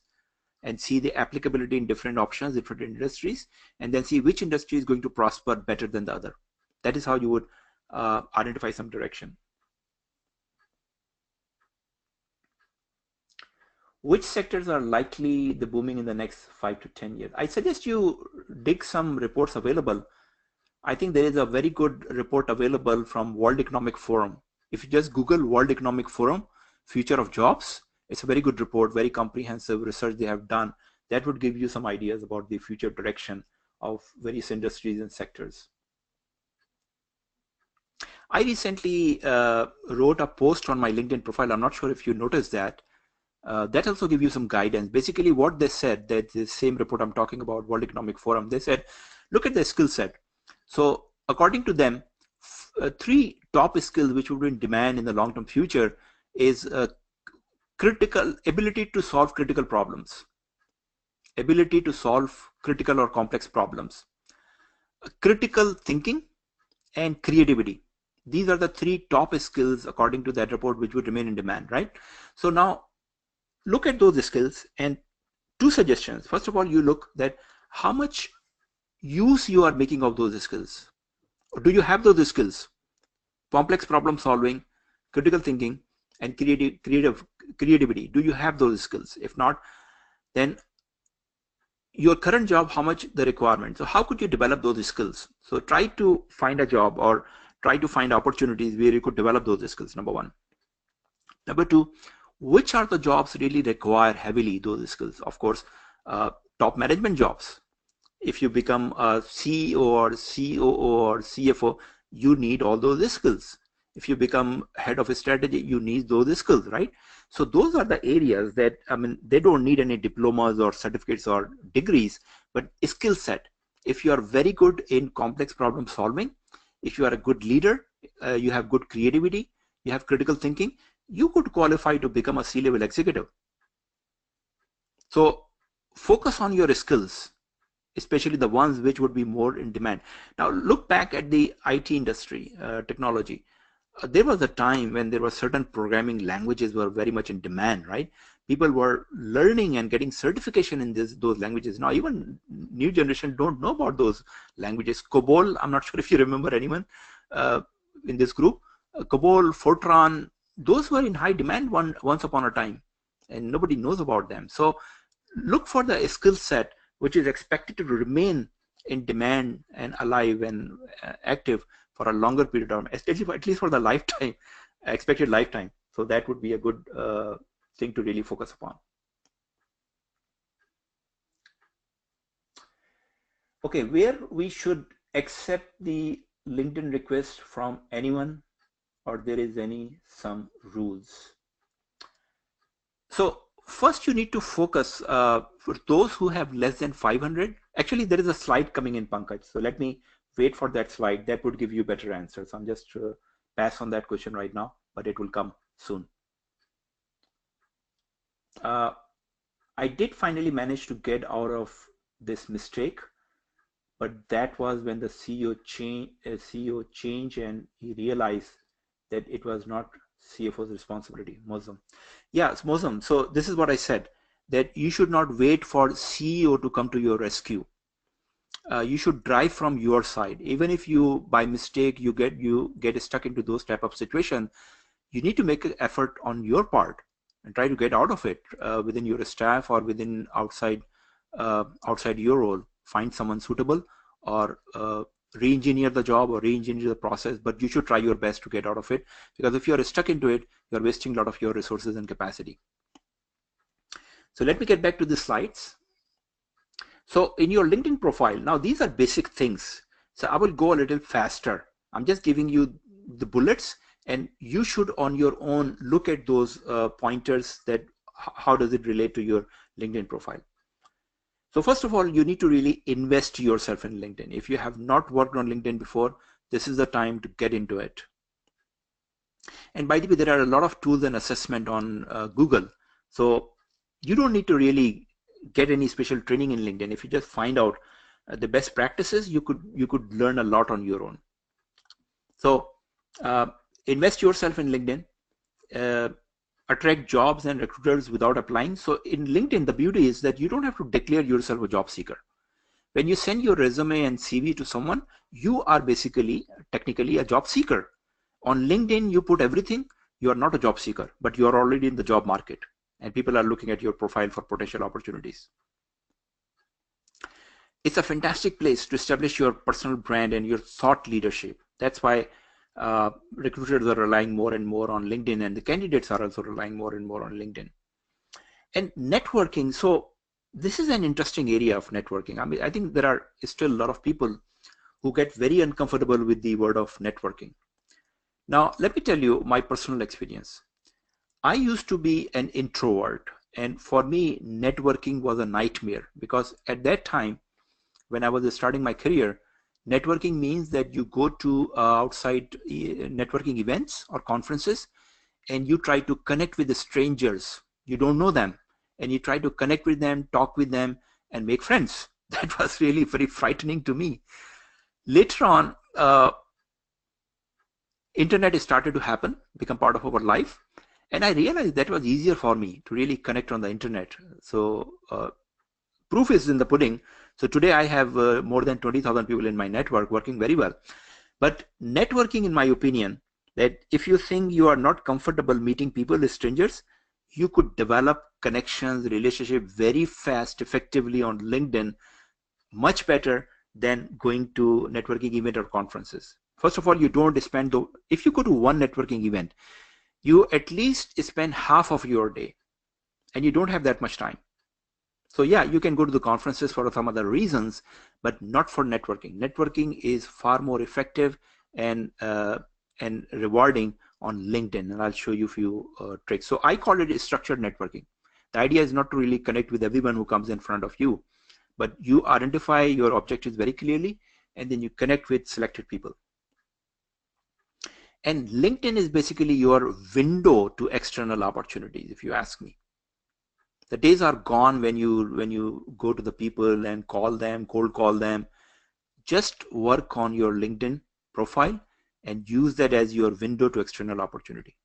and see the applicability in different options, different industries, and then see which industry is going to prosper better than the other. That is how you would identify some direction. Which sectors are likely the booming in the next 5 to 10 years? I suggest you dig some reports available. I think there is a very good report available from World Economic Forum. If you just Google World Economic Forum, Future of Jobs, it's a very good report, very comprehensive research they have done. That would give you some ideas about the future direction of various industries and sectors. I recently wrote a post on my LinkedIn profile. I'm not sure if you noticed that. That also give you some guidance. Basically what they said, that the same report I'm talking about, World Economic Forum, they said, look at the skill set. So according to them, 3 top skills which would be in demand in the long-term future is critical ability to solve critical problems, ability to solve critical or complex problems, critical thinking, and creativity. These are the 3 top skills according to that report which would remain in demand, right? So now look at those skills, and 2 suggestions. First of all, you look that how much use you are making of those skills. Do you have those skills? Complex problem solving, critical thinking, and creativity. Do you have those skills? If not, then your current job, how much the requirement. So how could you develop those skills? So try to find a job or try to find opportunities where you could develop those skills, number 1. Number 2, which are the jobs really require heavily those skills? Of course, top management jobs. If you become a CEO or COO or CFO, you need all those skills. If you become head of a strategy, you need those skills, right? So those are the areas that, I mean, they don't need any diplomas or certificates or degrees, but skill set. If you are very good in complex problem solving, if you are a good leader, you have good creativity, you have critical thinking, you could qualify to become a C-level executive. So focus on your skills, especially the ones which would be more in demand. Now look back at the IT industry, technology. There was a time when there were certain programming languages were very much in demand, right? People were learning and getting certification in those languages. Now even new generation don't know about those languages. COBOL, I'm not sure if you remember anyone in this group. COBOL, Fortran, those were in high demand once upon a time, and nobody knows about them. So look for the skill set which is expected to remain in demand and alive and active for a longer period of time, at least for the lifetime, expected lifetime. So that would be a good thing to really focus upon. Okay, where we should accept the LinkedIn request from anyone, or there is some rules. So first you need to focus for those who have less than 500. Actually, there is a slide coming in, Pankaj. So let me wait for that slide. That would give you better answers. I'm just pass on that question right now, but it will come soon. I did finally manage to get out of this mistake, but that was when the CEO changed and he realized that it was not CFO's responsibility. Mosam. Yeah, it's Mosam. So this is what I said, that you should not wait for CEO to come to your rescue. You should drive from your side. Even if you by mistake you get stuck into those type of situation, you need to make an effort on your part and try to get out of it within your staff or within outside your role. Find someone suitable or re-engineer the job or re-engineer the process, but you should try your best to get out of it, because if you're stuck into it, you're wasting a lot of your resources and capacity. So let me get back to the slides. So in your LinkedIn profile, now these are basic things. So I will go a little faster. I'm just giving you the bullets, and you should on your own look at those pointers, that how does it relate to your LinkedIn profile. So first of all, you need to really invest yourself in LinkedIn. If you have not worked on LinkedIn before, this is the time to get into it. And by the way, there are a lot of tools and assessment on Google. So you don't need to really get any special training in LinkedIn. If you just find out the best practices, you could learn a lot on your own. So invest yourself in LinkedIn. Attract jobs and recruiters without applying. So in LinkedIn, the beauty is that you don't have to declare yourself a job seeker. When you send your resume and CV to someone, you are basically technically a job seeker. On LinkedIn, you put everything. You are not a job seeker, but you are already in the job market, and people are looking at your profile for potential opportunities. It's a fantastic place to establish your personal brand and your thought leadership. That's why recruiters are relying more and more on LinkedIn, and the candidates are also relying more and more on LinkedIn. And networking. So this is an interesting area of networking. I mean, I think there are still a lot of people who get very uncomfortable with the word of networking. Now, let me tell you my personal experience. I used to be an introvert, and for me, networking was a nightmare, because at that time, when I was starting my career, networking means that you go to outside networking events or conferences, and you try to connect with the strangers. You don't know them, and you try to connect with them, talk with them, and make friends. That was really very frightening to me. Later on, internet started to happen, become part of our life, and I realized that was easier for me to really connect on the internet. So proof is in the pudding. So today I have more than 20,000 people in my network working very well. But networking, in my opinion, that if you think you are not comfortable meeting people, strangers, you could develop connections, relationship very fast, effectively on LinkedIn, much better than going to networking event or conferences. First of all, you don't spend, if you go to one networking event, you at least spend half of your day, and you don't have that much time. So yeah, you can go to the conferences for some other reasons, but not for networking. Networking is far more effective and rewarding on LinkedIn, and I'll show you a few tricks. So I call it structured networking. The idea is not to really connect with everyone who comes in front of you, but you identify your objectives very clearly, and then you connect with selected people. And LinkedIn is basically your window to external opportunities, if you ask me. The days are gone when you go to the people and call them, cold call them. Just work on your LinkedIn profile and use that as your window to external opportunity.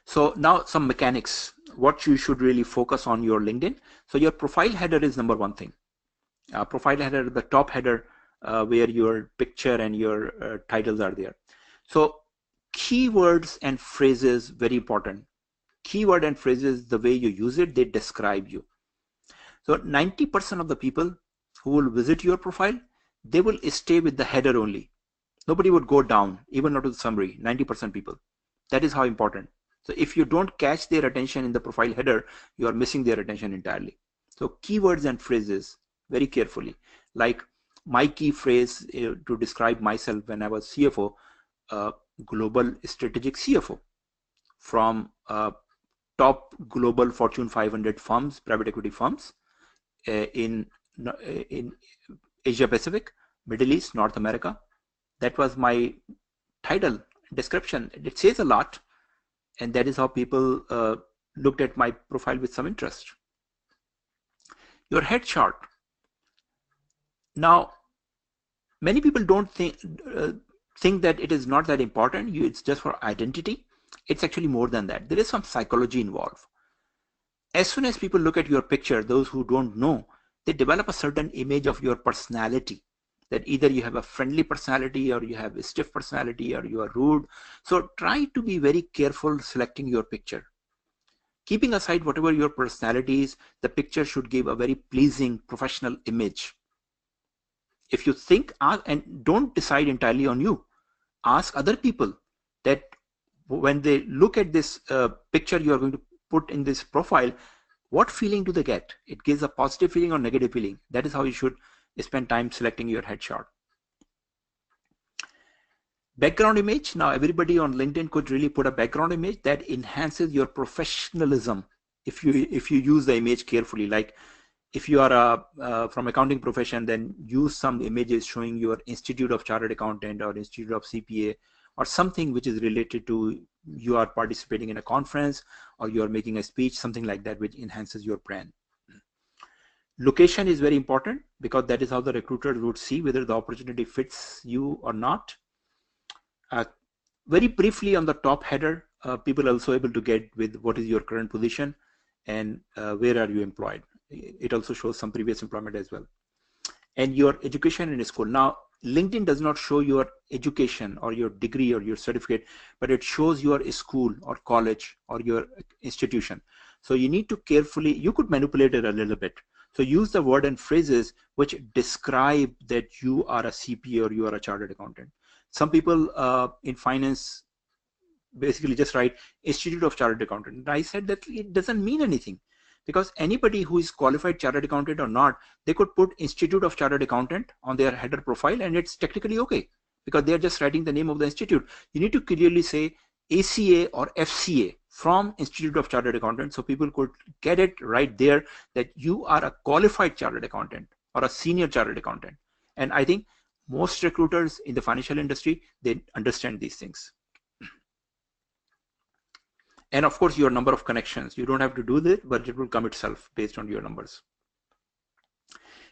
So now some mechanics, what you should really focus on your LinkedIn. So your profile header is number one thing. Profile header, the top header where your picture and your titles are there. So keywords and phrases, very important. Keyword and phrases, the way you use it, they describe you. So 90% of the people who will visit your profile, they will stay with the header only. Nobody would go down, even not to the summary, 90% people. That is how important. So if you don't catch their attention in the profile header, you are missing their attention entirely. So keywords and phrases, very carefully. Like my key phrase to describe myself when I was CFO, global strategic CFO from top global Fortune 500 firms, private equity firms in Asia Pacific, Middle East, North America. That was my title description. It says a lot, and that is how people looked at my profile with some interest. Your headshot. Now, many people don't think that it is not that important. It's just for identity. It's actually more than that. There is some psychology involved. As soon as people look at your picture, those who don't know, they develop a certain image of your personality, that either you have a friendly personality or you have a stiff personality or you are rude. So try to be very careful selecting your picture. Keeping aside whatever your personality is, the picture should give a very pleasing professional image. If you think, and don't decide entirely on you, ask other people that when they look at this picture you are going to put in this profile, what feeling do they get? It gives a positive feeling or negative feeling. That is how you should spend time selecting your headshot. Background image. Now everybody on LinkedIn could really put a background image that enhances your professionalism if you use the image carefully. Like if you are from accounting profession, then use some images showing your Institute of Chartered Accountant or Institute of CPA or something which is related to you are participating in a conference or you are making a speech, something like that, which enhances your brand. Location is very important because that is how the recruiter would see whether the opportunity fits you or not. Very briefly on the top header, people are also able to get with what is your current position and where are you employed. It also shows some previous employment as well. And your education and school. Now, LinkedIn does not show your education or your degree or your certificate, but it shows your school or college or your institution. So you need to carefully, you could manipulate it a little bit. So use the word and phrases which describe that you are a CPA or you are a chartered accountant. Some people in finance basically just write Institute of Chartered Accountant. And I said that it doesn't mean anything, because anybody who is qualified chartered accountant or not, they could put Institute of Chartered Accountant on their header profile and it's technically okay because they're just writing the name of the institute. You need to clearly say ACA or FCA from Institute of Chartered Accountant, so people could get it right there that you are a qualified chartered accountant or a senior chartered accountant. And I think most recruiters in the financial industry, they understand these things. And of course, your number of connections. You don't have to do this, but it will come itself based on your numbers.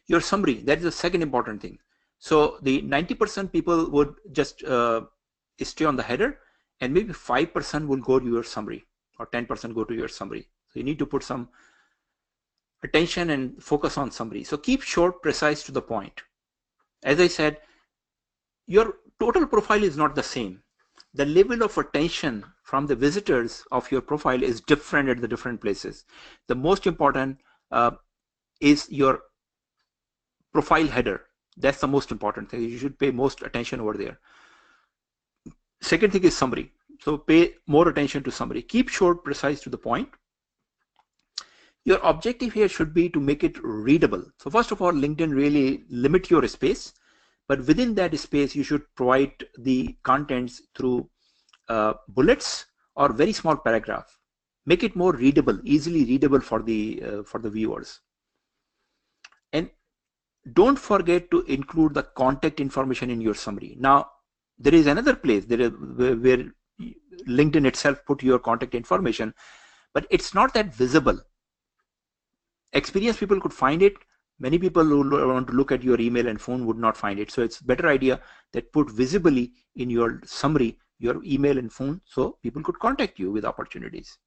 Your summary, that is the second important thing. So the 90% people would just stay on the header, and maybe 5% will go to your summary, or 10% go to your summary. So you need to put some attention and focus on summary. So keep short, precise, to the point. As I said, your total profile is not the same. The level of attention from the visitors of your profile is different at the different places. The most important is your profile header. That's the most important thing. You should pay most attention over there. Second thing is summary. So pay more attention to summary. Keep short, precise, to the point. Your objective here should be to make it readable. So first of all, LinkedIn really limit your space, But within that space, you should provide the contents through bullets or very small paragraph. Make it more readable, easily readable for the viewers. And don't forget to include the contact information in your summary. Now, there is another place where LinkedIn itself put your contact information, but it's not that visible. Experienced people could find it. Many people who want to look at your email and phone would not find it. So it's a better idea that put visibly in your summary your email and phone so people could contact you with opportunities.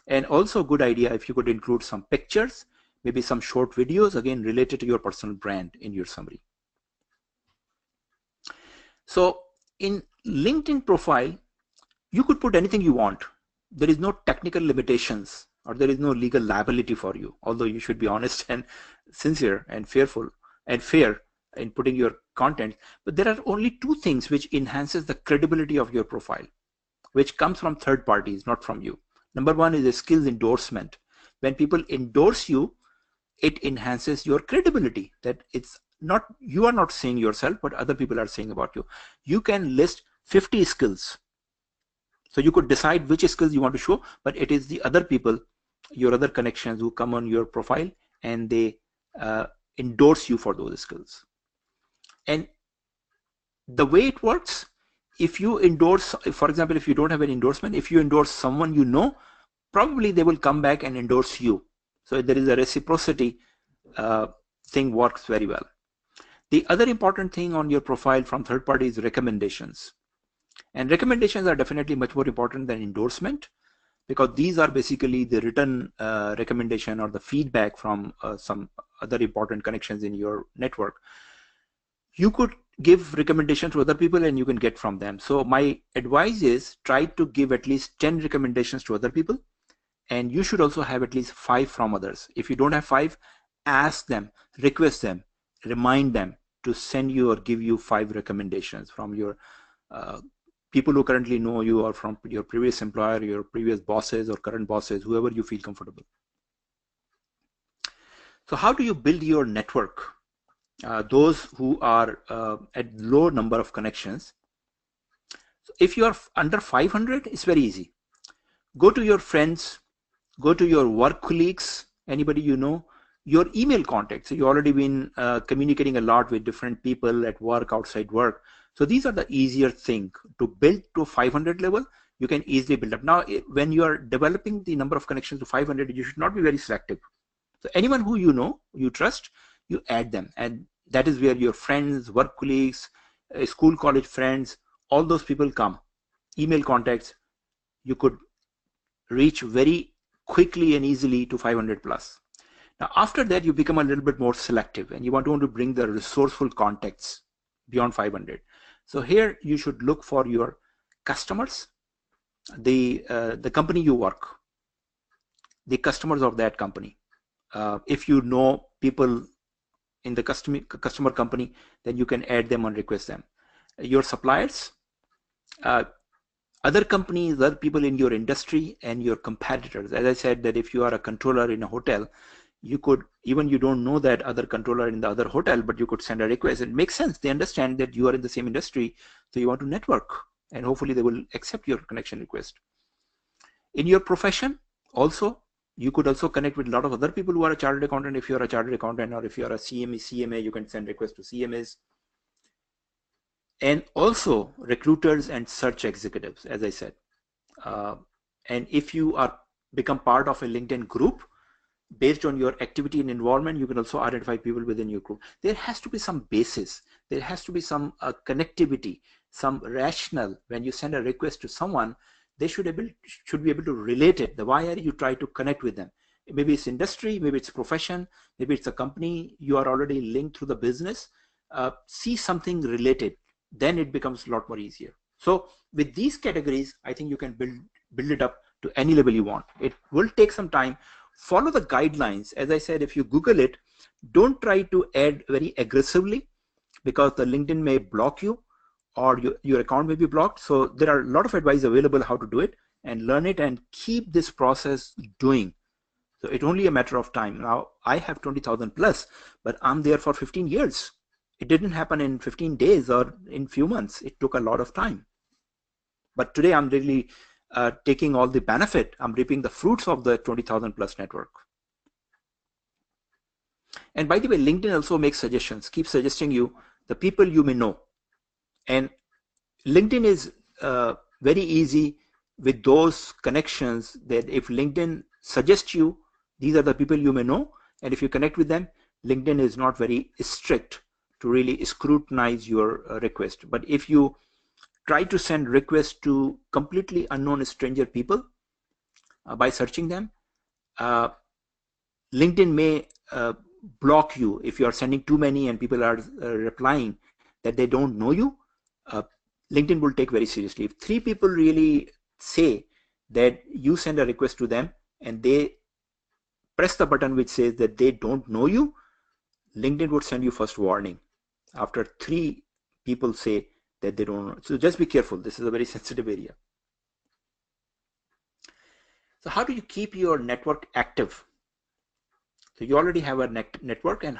And also good idea if you could include some pictures, maybe some short videos, again related to your personal brand in your summary. So in LinkedIn profile, you could put anything you want. There is no technical limitations or there is no legal liability for you, although you should be honest and sincere and fearful and fair in putting your content. But there are only two things which enhances the credibility of your profile, which comes from third parties, not from you. Number one is a skills endorsement. When people endorse you, it enhances your credibility, that it's not, you are not saying yourself, but other people are saying about you. You can list 50 skills. So you could decide which skills you want to show, but it is the other people, your other connections who come on your profile and they endorse you for those skills. And the way it works, if you endorse, for example, if you don't have an endorsement, if you endorse someone you know, probably they will come back and endorse you. So there is a reciprocity thing works very well. The other important thing on your profile from third party is recommendations. And recommendations are definitely much more important than endorsement, because these are basically the written recommendation or the feedback from some other important connections in your network. You could give recommendations to other people and you can get from them. So my advice is try to give at least 10 recommendations to other people, and you should also have at least 5 from others. If you don't have 5, ask them, request them, remind them to send you or give you 5 recommendations from your people who currently know you, or from your previous employer, your previous bosses or current bosses, whoever you feel comfortable. So how do you build your network? Those who are at low number of connections. So if you are under 500, it's very easy. Go to your friends, go to your work colleagues, anybody you know, your email contacts. So you've already been communicating a lot with different people at work, outside work. So these are the easier thing to build to 500 level. You can easily build up. Now, when you are developing the number of connections to 500, you should not be very selective. So anyone who you know, you trust, you add them. And that is where your friends, work colleagues, school, college friends, all those people come. Email contacts, you could reach very quickly and easily to 500 plus. Now, after that, you become a little bit more selective and you want to bring the resourceful contacts beyond 500. So here you should look for your customers, the company you work, the customers of that company. If you know people in the customer company, then you can add them and request them. Your suppliers, other companies, other people in your industry, and your competitors. As I said, that if you are a controller in a hotel, you could, even you don't know that other controller in the other hotel, but you could send a request. It makes sense. They understand that you are in the same industry, so you want to network, and hopefully they will accept your connection request. In your profession, also, you could also connect with a lot of other people who are a chartered accountant. If you're a chartered accountant, or if you're a CMA, you can send requests to CMAs. And also recruiters and search executives, as I said. And if you are become part of a LinkedIn group, based on your activity and involvement, you can also identify people within your group. There has to be some basis. There has to be some connectivity, some rationale. When you send a request to someone, they should be able to relate it. The why are you try to connect with them? Maybe it's industry, maybe it's profession, maybe it's a company you are already linked through the business. See something related, then it becomes a lot more easier. So with these categories, I think you can build it up to any level you want. It will take some time. Follow the guidelines. As I said, if you Google it, don't try to add very aggressively, because the LinkedIn may block you, or your account may be blocked. So there are a lot of advice available how to do it, and learn it and keep this process doing. So it's only a matter of time. Now I have 20,000 plus, but I'm there for 15 years. It didn't happen in 15 days or in few months. It took a lot of time. But today I'm really taking all the benefit. I'm reaping the fruits of the 20,000 plus network. And by the way, LinkedIn also makes suggestions, keeps suggesting you the people you may know. And LinkedIn is very easy with those connections that if LinkedIn suggests you, these are the people you may know, and if you connect with them, LinkedIn is not very strict to really scrutinize your request. But if you try to send requests to completely unknown stranger people by searching them, LinkedIn may block you if you are sending too many and people are replying that they don't know you. LinkedIn will take very seriously. If 3 people really say that you send a request to them and they press the button which says that they don't know you, LinkedIn would send you first warning after 3 people say that they don't know. So just be careful. This is a very sensitive area. So how do you keep your network active? So you already have a network, and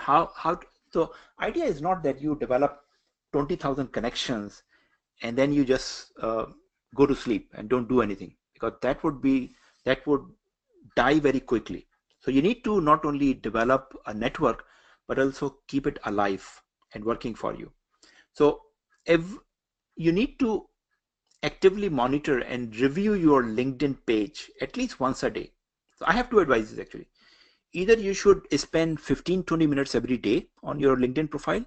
so idea is not that you develop 20,000 connections and then you just go to sleep and don't do anything, because that would die very quickly. So you need to not only develop a network but also keep it alive and working for you. So if you need to actively monitor and review your LinkedIn page at least once a day. So I have 2 advices actually. Either you should spend 15-20 minutes every day on your LinkedIn profile,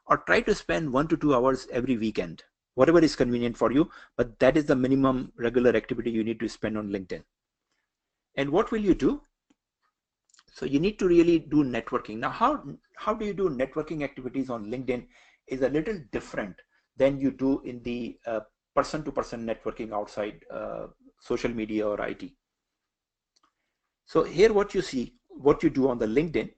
or try to spend 1 to 2 hours every weekend, whatever is convenient for you, but that is the minimum regular activity you need to spend on LinkedIn. And what will you do? So you need to really do networking. Now, how do you do networking activities on LinkedIn is a little different than you do in the person-to-person networking outside social media or IT. So here what you see, what you do on the LinkedIn,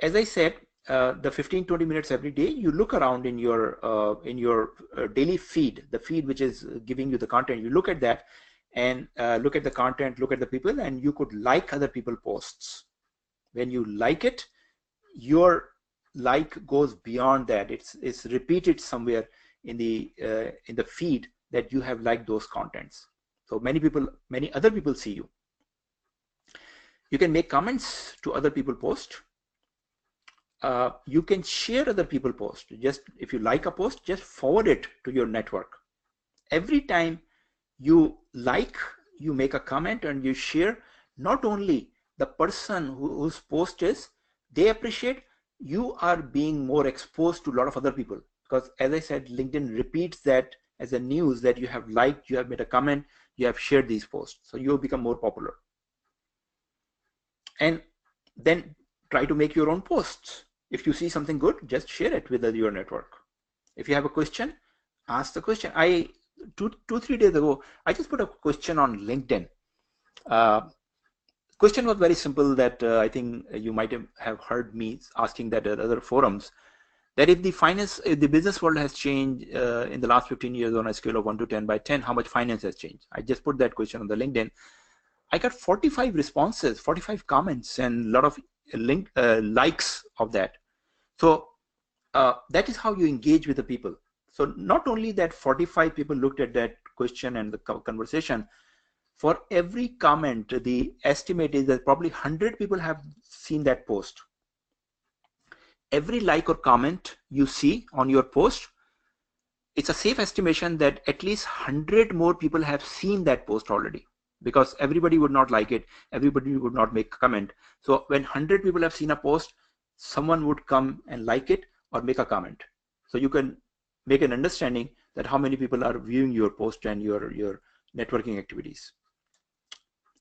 as I said, the 15-20 minutes every day, you look around in your daily feed, the feed which is giving you the content, you look at that and look at the content, look at the people, and you could like other people's posts. When you like it, your like goes beyond that. It's repeated somewhere in the feed that you have liked those contents. So many other people see you. You can make comments to other people post. You can share other people post. Just if you like a post, just forward it to your network. Every time you like, you make a comment and you share, not only the person whose post is, they appreciate, you are being more exposed to a lot of other people, because as I said, LinkedIn repeats that as a news that you have liked, you have made a comment, you have shared these posts, so you become more popular. And then try to make your own posts. If you see something good, just share it with your network. If you have a question, ask the question. Two, 3 days ago, I just put a question on LinkedIn. Question was very simple that I think you might have heard me asking that at other forums, that if the business world has changed in the last 15 years on a scale of 1 to 10 by 10, how much finance has changed? I just put that question on the LinkedIn. I got 45 responses, 45 comments, and a lot of likes of that. So that is how you engage with the people. So not only that 45 people looked at that question and the conversation, for every comment, the estimate is that probably 100 people have seen that post. Every like or comment you see on your post, it's a safe estimation that at least 100 more people have seen that post already, because everybody would not like it, everybody would not make a comment. So when 100 people have seen a post, someone would come and like it or make a comment. So you can make an understanding that how many people are viewing your post and your networking activities.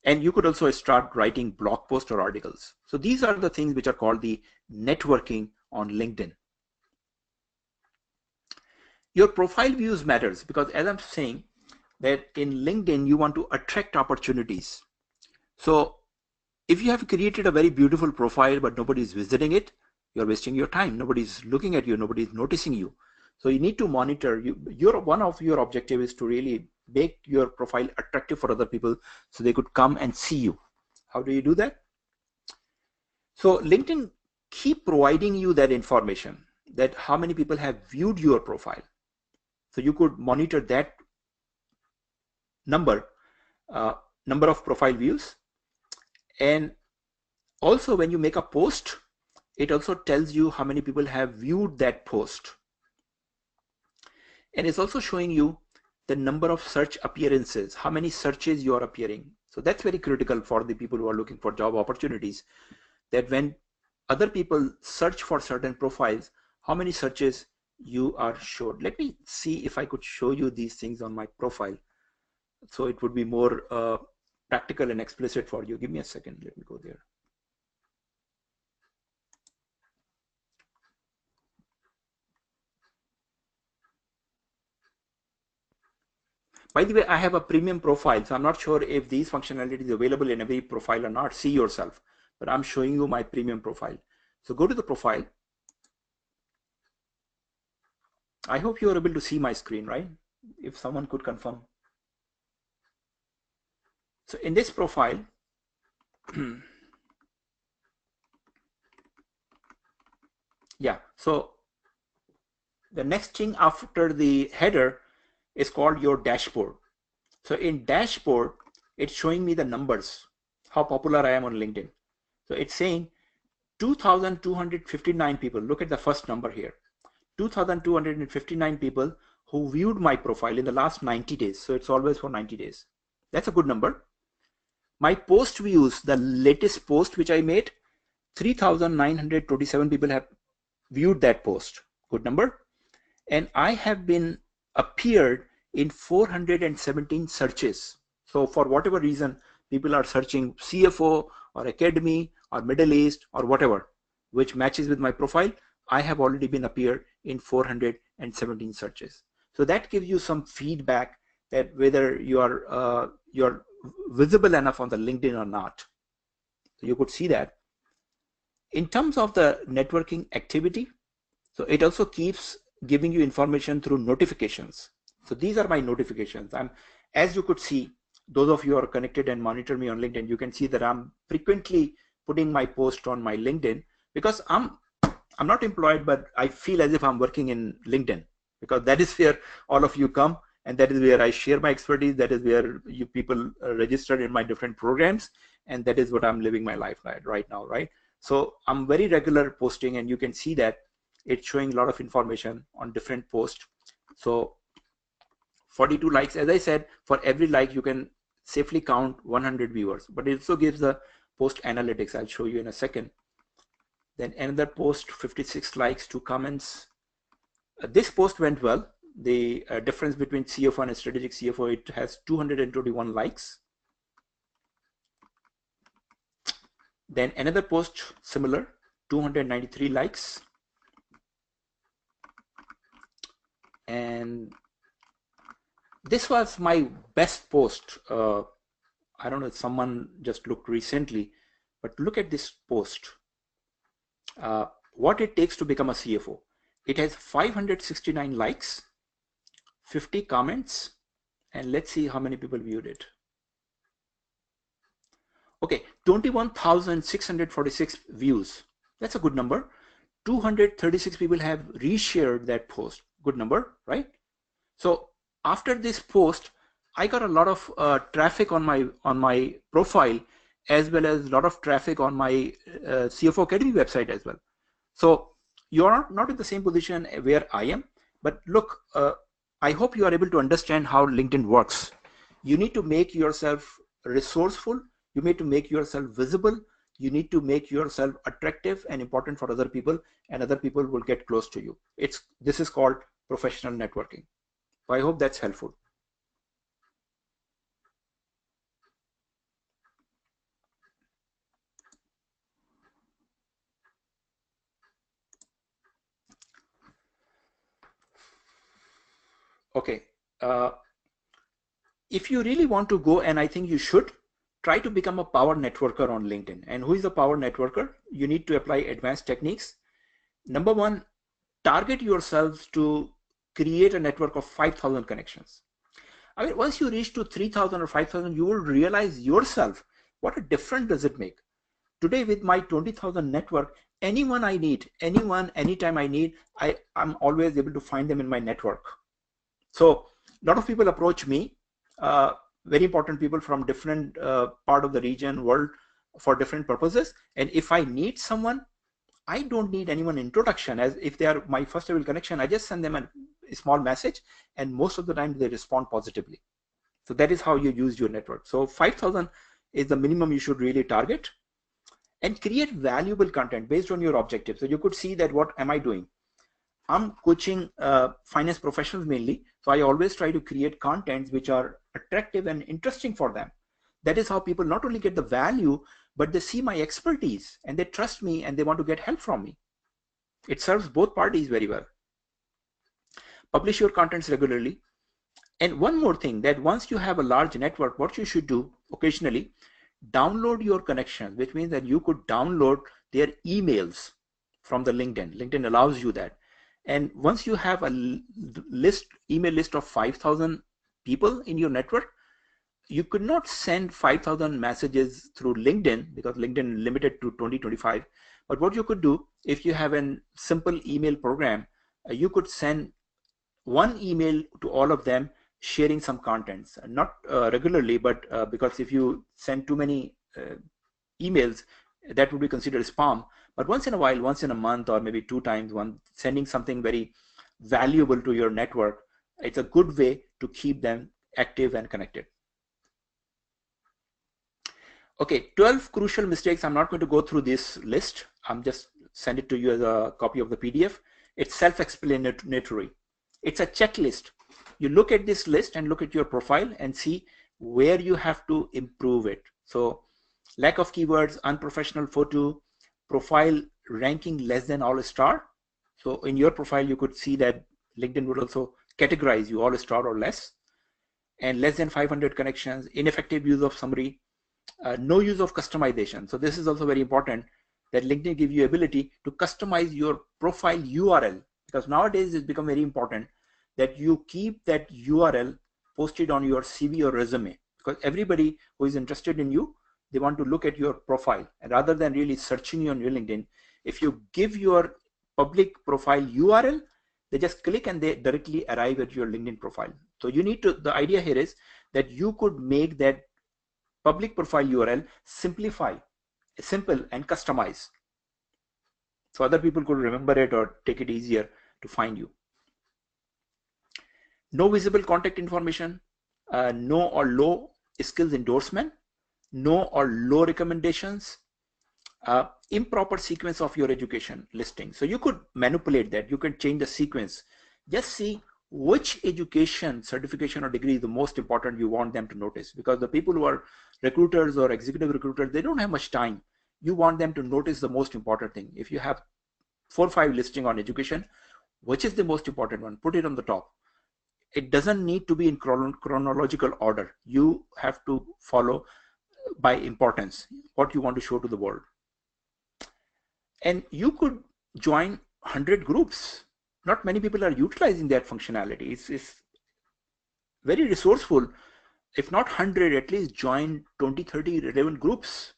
And you could also start writing blog posts or articles. So these are the things which are called the networking on LinkedIn. Your profile views matters, because as I'm saying, that in LinkedIn you want to attract opportunities. So if you have created a very beautiful profile but nobody is visiting it, you're wasting your time. Nobody's looking at you, nobody's noticing you. So you need to monitor. One of your objective is to really make your profile attractive for other people so they could come and see you. How do you do that? So LinkedIn keep providing you that information. that how many people have viewed your profile. So you could monitor that number of profile views. And also when you make a post, it also tells you how many people have viewed that post. And it's also showing you the number of search appearances, how many searches you are appearing. So that's very critical for the people who are looking for job opportunities, that when other people search for certain profiles, how many searches you are showed. Let me see if I could show you these things on my profile, so it would be more practical and explicit for you. Give me a second, let me go there. By the way, I have a premium profile, so I'm not sure if these functionalities are available in every profile or not. See yourself, but I'm showing you my premium profile. So go to the profile. I hope you are able to see my screen, right? If someone could confirm. So in this profile, yeah, so the next thing after the header is called your dashboard. So in dashboard, it's showing me the numbers, how popular I am on LinkedIn. So it's saying 2,259 people. Look at the first number here. 2,259 people who viewed my profile in the last 90 days. So it's always for 90 days. That's a good number. My post views, the latest post which I made, 3,927 people have viewed that post. Good number. And I have been appeared in 417 searches. So for whatever reason, people are searching CFO or academy or Middle East or whatever, which matches with my profile. I have already been appeared in 417 searches. So that gives you some feedback that whether you're visible enough on the LinkedIn or not. So you could see that. In terms of the networking activity, so it also keeps giving you information through notifications. So these are my notifications. As you could see, those of you who are connected and monitor me on LinkedIn, you can see that I'm frequently putting my post on my LinkedIn, because I'm not employed, but I feel as if I'm working in LinkedIn, because that is where all of you come, and that is where I share my expertise. That is where you people registered in my different programs, and that is what I'm living my life right now, right? So I'm very regular posting, and you can see that it's showing a lot of information on different posts. So 42 likes, as I said, for every like you can safely count 100 viewers, but it also gives the post analytics. I'll show you in a second. Then another post, 56 likes, 2 comments. This post went well. The difference between CFO and strategic CFO, it has 221 likes. Then another post similar, 293 likes. And this was my best post. I don't know if someone just looked recently, but look at this post. What it takes to become a CFO. It has 569 likes, 50 comments, and let's see how many people viewed it. Okay, 21,646 views. That's a good number. 236 people have reshared that post. Good number, right? So after this post, I got a lot of traffic on my profile, as well as a lot of traffic on my CFO Academy website as well. So you're not in the same position where I am, but look, I hope you are able to understand how LinkedIn works. You need to make yourself resourceful. You need to make yourself visible. You need to make yourself attractive and important for other people, and other people will get close to you. This is called professional networking. So I hope that's helpful. Okay. If you really want to go, and I think you should, try to become a power networker on LinkedIn. And who is a power networker? You need to apply advanced techniques. Number one, target yourselves to create a network of 5,000 connections. I mean, once you reach to 3,000 or 5,000, you will realize yourself what a difference does it make. Today with my 20,000 network, anyone I need, anyone, anytime I need, I'm always able to find them in my network. So a lot of people approach me, very important people from different part of the region, world, for different purposes. And if I need someone, I don't need anyone introduction. As if they are my first level connection, I just send them a small message, and most of the time they respond positively. So that is how you use your network. So 5,000 is the minimum you should really target, and create valuable content based on your objectives. So you could see that what am I doing? I'm coaching finance professionals mainly. So I always try to create contents which are attractive and interesting for them. That is how people not only get the value, but they see my expertise and they trust me and they want to get help from me. It serves both parties very well. Publish your contents regularly. And one more thing, that once you have a large network, what you should do occasionally, download your connections, which means that you could download their emails from the LinkedIn. LinkedIn allows you that. And once you have a email list of 5,000 people in your network, you could not send 5,000 messages through LinkedIn because LinkedIn limited to 2025. But what you could do, if you have a simple email program, you could send one email to all of them sharing some contents, not regularly, but because if you send too many emails, that would be considered spam. But once in a while, once in a month, or maybe 2 times, sending something very valuable to your network, it's a good way to keep them active and connected. Okay, 12 crucial mistakes. I'm not going to go through this list. I'm just send it to you as a copy of the PDF. It's self-explanatory. It's a checklist. You look at this list and look at your profile and see where you have to improve it. So lack of keywords, unprofessional photo, profile ranking less than all star. So in your profile, you could see that LinkedIn would also categorize you all star or less, and less than 500 connections, ineffective use of summary, no use of customization. So this is also very important, that LinkedIn gives you ability to customize your profile URL, because nowadays it's become very important that you keep that URL posted on your CV or resume, because everybody who is interested in you, they want to look at your profile, and rather than really searching you on your LinkedIn, if you give your public profile URL, they just click and they directly arrive at your LinkedIn profile. So you need to, the idea here is that you could make that public profile URL simple and customize, so other people could remember it or take it easier to find you. No visible contact information, no or low skills endorsement, no or low recommendations, improper sequence of your education listing. So you could manipulate that. You can change the sequence. Just see which education, certification or degree is the most important you want them to notice, because the people who are recruiters or executive recruiters, they don't have much time. You want them to notice the most important thing. If you have 4 or 5 listing on education, which is the most important one? Put it on the top. It doesn't need to be in chronological order. You have to follow by importance what you want to show to the world. And you could join 100 groups. Not many people are utilizing that functionality. It's very resourceful. If not 100, at least join 20, 30 relevant groups,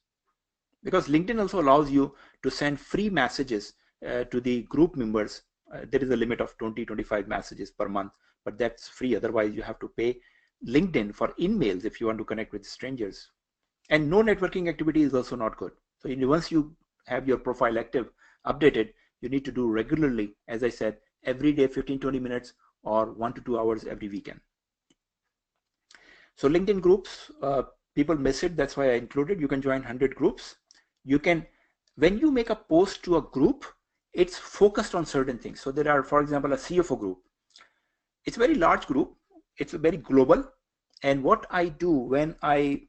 because LinkedIn also allows you to send free messages to the group members. There is a limit of 20, 25 messages per month, but that's free. Otherwise, you have to pay LinkedIn for in-mails if you want to connect with strangers. And no networking activity is also not good. So once you have your profile active, updated, you need to do regularly, as I said, every day, 15-20 minutes or 1 to 2 hours every weekend. So LinkedIn groups, people miss it. That's why I included. You can join 100 groups. You can, when you make a post to a group, it's focused on certain things. So there are, for example, a CFO group. It's a very large group. It's very global. And what I do when I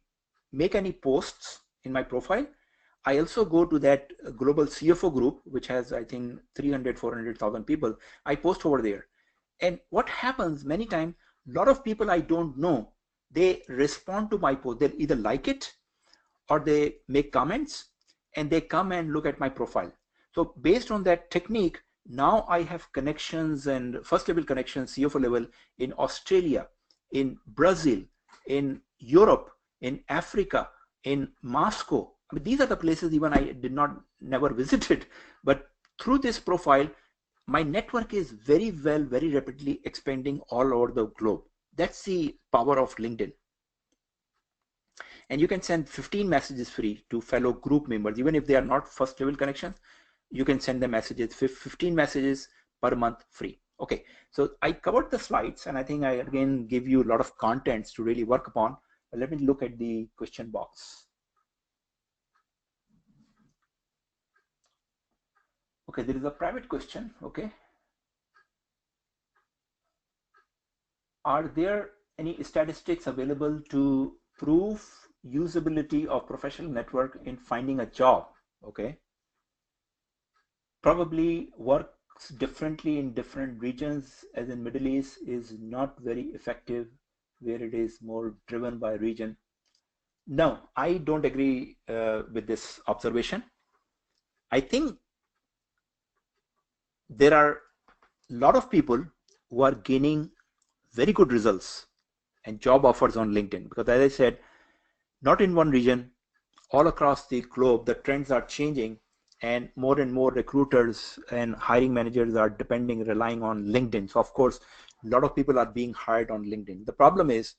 make any posts in my profile, I also go to that global CFO group, which has, I think, 300, 400,000 people. I post over there. And what happens many times, a lot of people I don't know, they respond to my post. They'll either like it or they make comments and they come and look at my profile. So based on that technique, now I have connections and first level connections, CFO level, in Australia, in Brazil, in Europe, in Africa, in Moscow. I mean, these are the places even I never visited, but through this profile, my network is very rapidly expanding all over the globe. That's the power of LinkedIn. And you can send 15 messages free to fellow group members, even if they are not first level connections. You can send them messages, 15 messages per month free. Okay, so I covered the slides, and I think I again give you a lot of contents to really work upon. But let me look at the question box. Okay, there is a private question. Okay, are there any statistics available to prove usability of professional network in finding a job? Okay, probably works differently in different regions, as in Middle East is not very effective where it is more driven by region. No, I don't agree with this observation. I think there are a lot of people who are gaining very good results and job offers on LinkedIn, because as I said, not in one region, all across the globe, the trends are changing, and more recruiters and hiring managers are relying on LinkedIn. So of course, a lot of people are being hired on LinkedIn. The problem is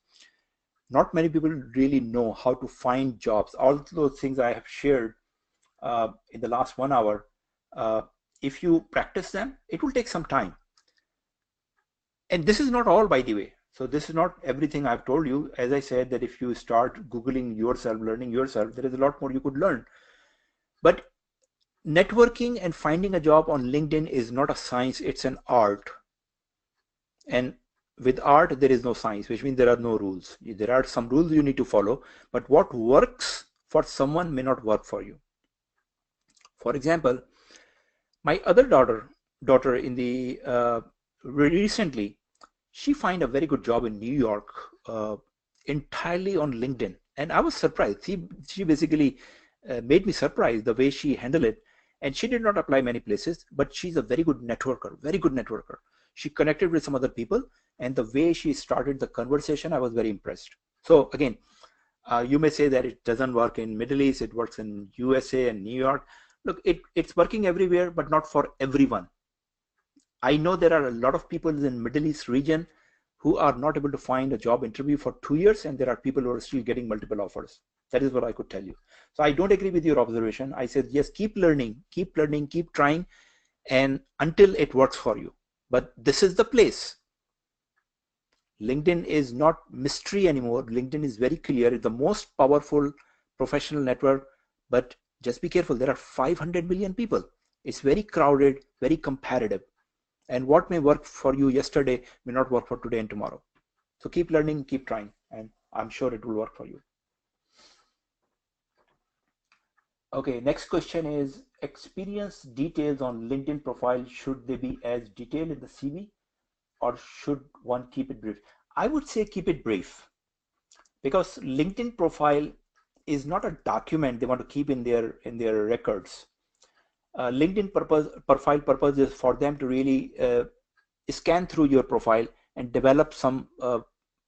not many people really know how to find jobs. All those things I have shared in the last 1 hour, if you practice them, it will take some time. And this is not all, by the way. So this is not everything I've told you. As I said, that if you start Googling yourself, learning yourself, there is a lot more you could learn. But networking and finding a job on LinkedIn is not a science, it's an art. And with art, there is no science, which means there are no rules. There are some rules you need to follow, but what works for someone may not work for you. For example, my other daughter in the recently, she find a very good job in New York, entirely on LinkedIn, and I was surprised. She basically made me surprised the way she handled it. And she did not apply many places, but she's a very good networker, very good networker. She connected with some other people, and the way she started the conversation, I was very impressed. So again, you may say that it doesn't work in Middle East, it works in USA and New York. Look, it's working everywhere, but not for everyone. I know there are a lot of people in Middle East region who are not able to find a job interview for 2 years, and there are people who are still getting multiple offers. That is what I could tell you. So I don't agree with your observation. I said, yes, keep learning, keep trying, and until it works for you. But this is the place. LinkedIn is not mystery anymore. LinkedIn is very clear. It's the most powerful professional network, but just be careful. There are 500 million people. It's very crowded, very competitive. And what may work for you yesterday may not work for today and tomorrow. So keep learning, keep trying, and I'm sure it will work for you. Okay, next question is, experience details on LinkedIn profile, should they be as detailed in the CV, or should one keep it brief? I would say keep it brief, because LinkedIn profile is not a document they want to keep in their records. LinkedIn profile purpose is for them to really scan through your profile and develop some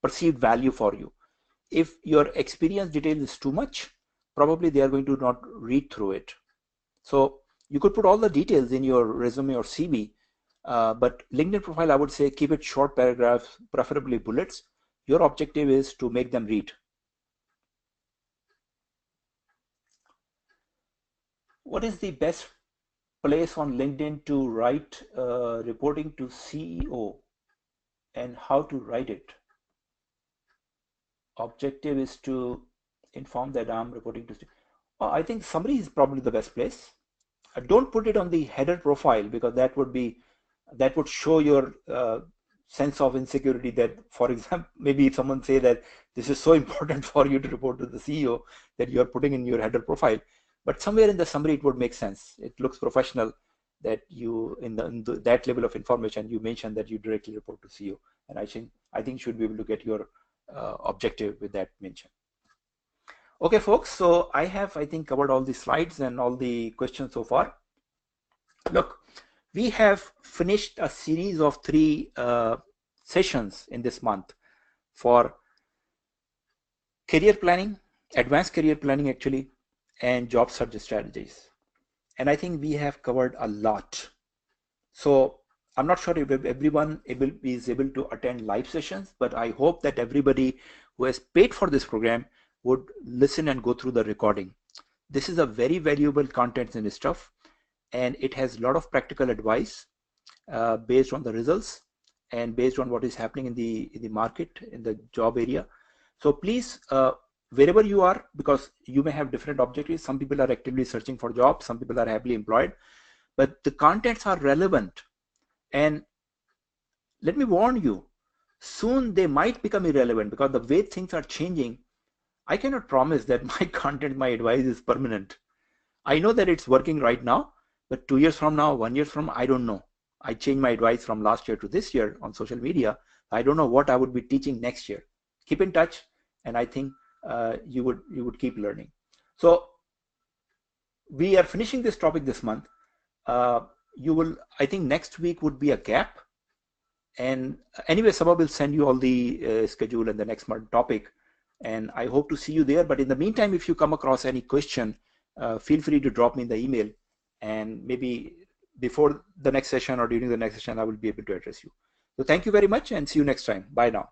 perceived value for you. If your experience detail is too much, probably they are going to not read through it. So you could put all the details in your resume or CV, but LinkedIn profile, I would say keep it short paragraphs, preferably bullets. Your objective is to make them read. What is the best place on LinkedIn to write reporting to CEO, and how to write it? Objective is to inform that I'm reporting to CEO. Oh, I think summary is probably the best place. Don't put it on the header profile, because that would show your sense of insecurity, that, for example, maybe if someone say that this is so important for you to report to the CEO that you're putting in your header profile, but somewhere in the summary it would make sense. It looks professional that you in that level of information you mention that you directly report to CEO, and I think you should be able to get your objective with that mention. Okay, folks, so I think covered all the slides and all the questions so far. Look, we have finished a series of 3 sessions in this month for career planning, advanced career planning actually, and job search strategies. And I think we have covered a lot. So I'm not sure if everyone is able to attend live sessions, but I hope that everybody who has paid for this program would listen and go through the recording. This is a very valuable content and stuff, and it has a lot of practical advice based on the results and based on what is happening in the market, in the job area. So please, wherever you are, because you may have different objectives. Some people are actively searching for jobs, some people are happily employed, but the contents are relevant. And let me warn you, soon they might become irrelevant because the way things are changing. I cannot promise that my content, my advice is permanent. I know that it's working right now, but 2 years from now, 1 year from, I don't know. I changed my advice from last year to this year on social media. I don't know what I would be teaching next year. Keep in touch, and I think you would keep learning. So we are finishing this topic this month. You will, I think next week would be a gap. And anyway, Sabah will send you all the schedule and the next month topic. And I hope to see you there. But in the meantime, if you come across any question, feel free to drop me in the email. And maybe before the next session or during the next session, I will be able to address you. So thank you very much and see you next time. Bye now.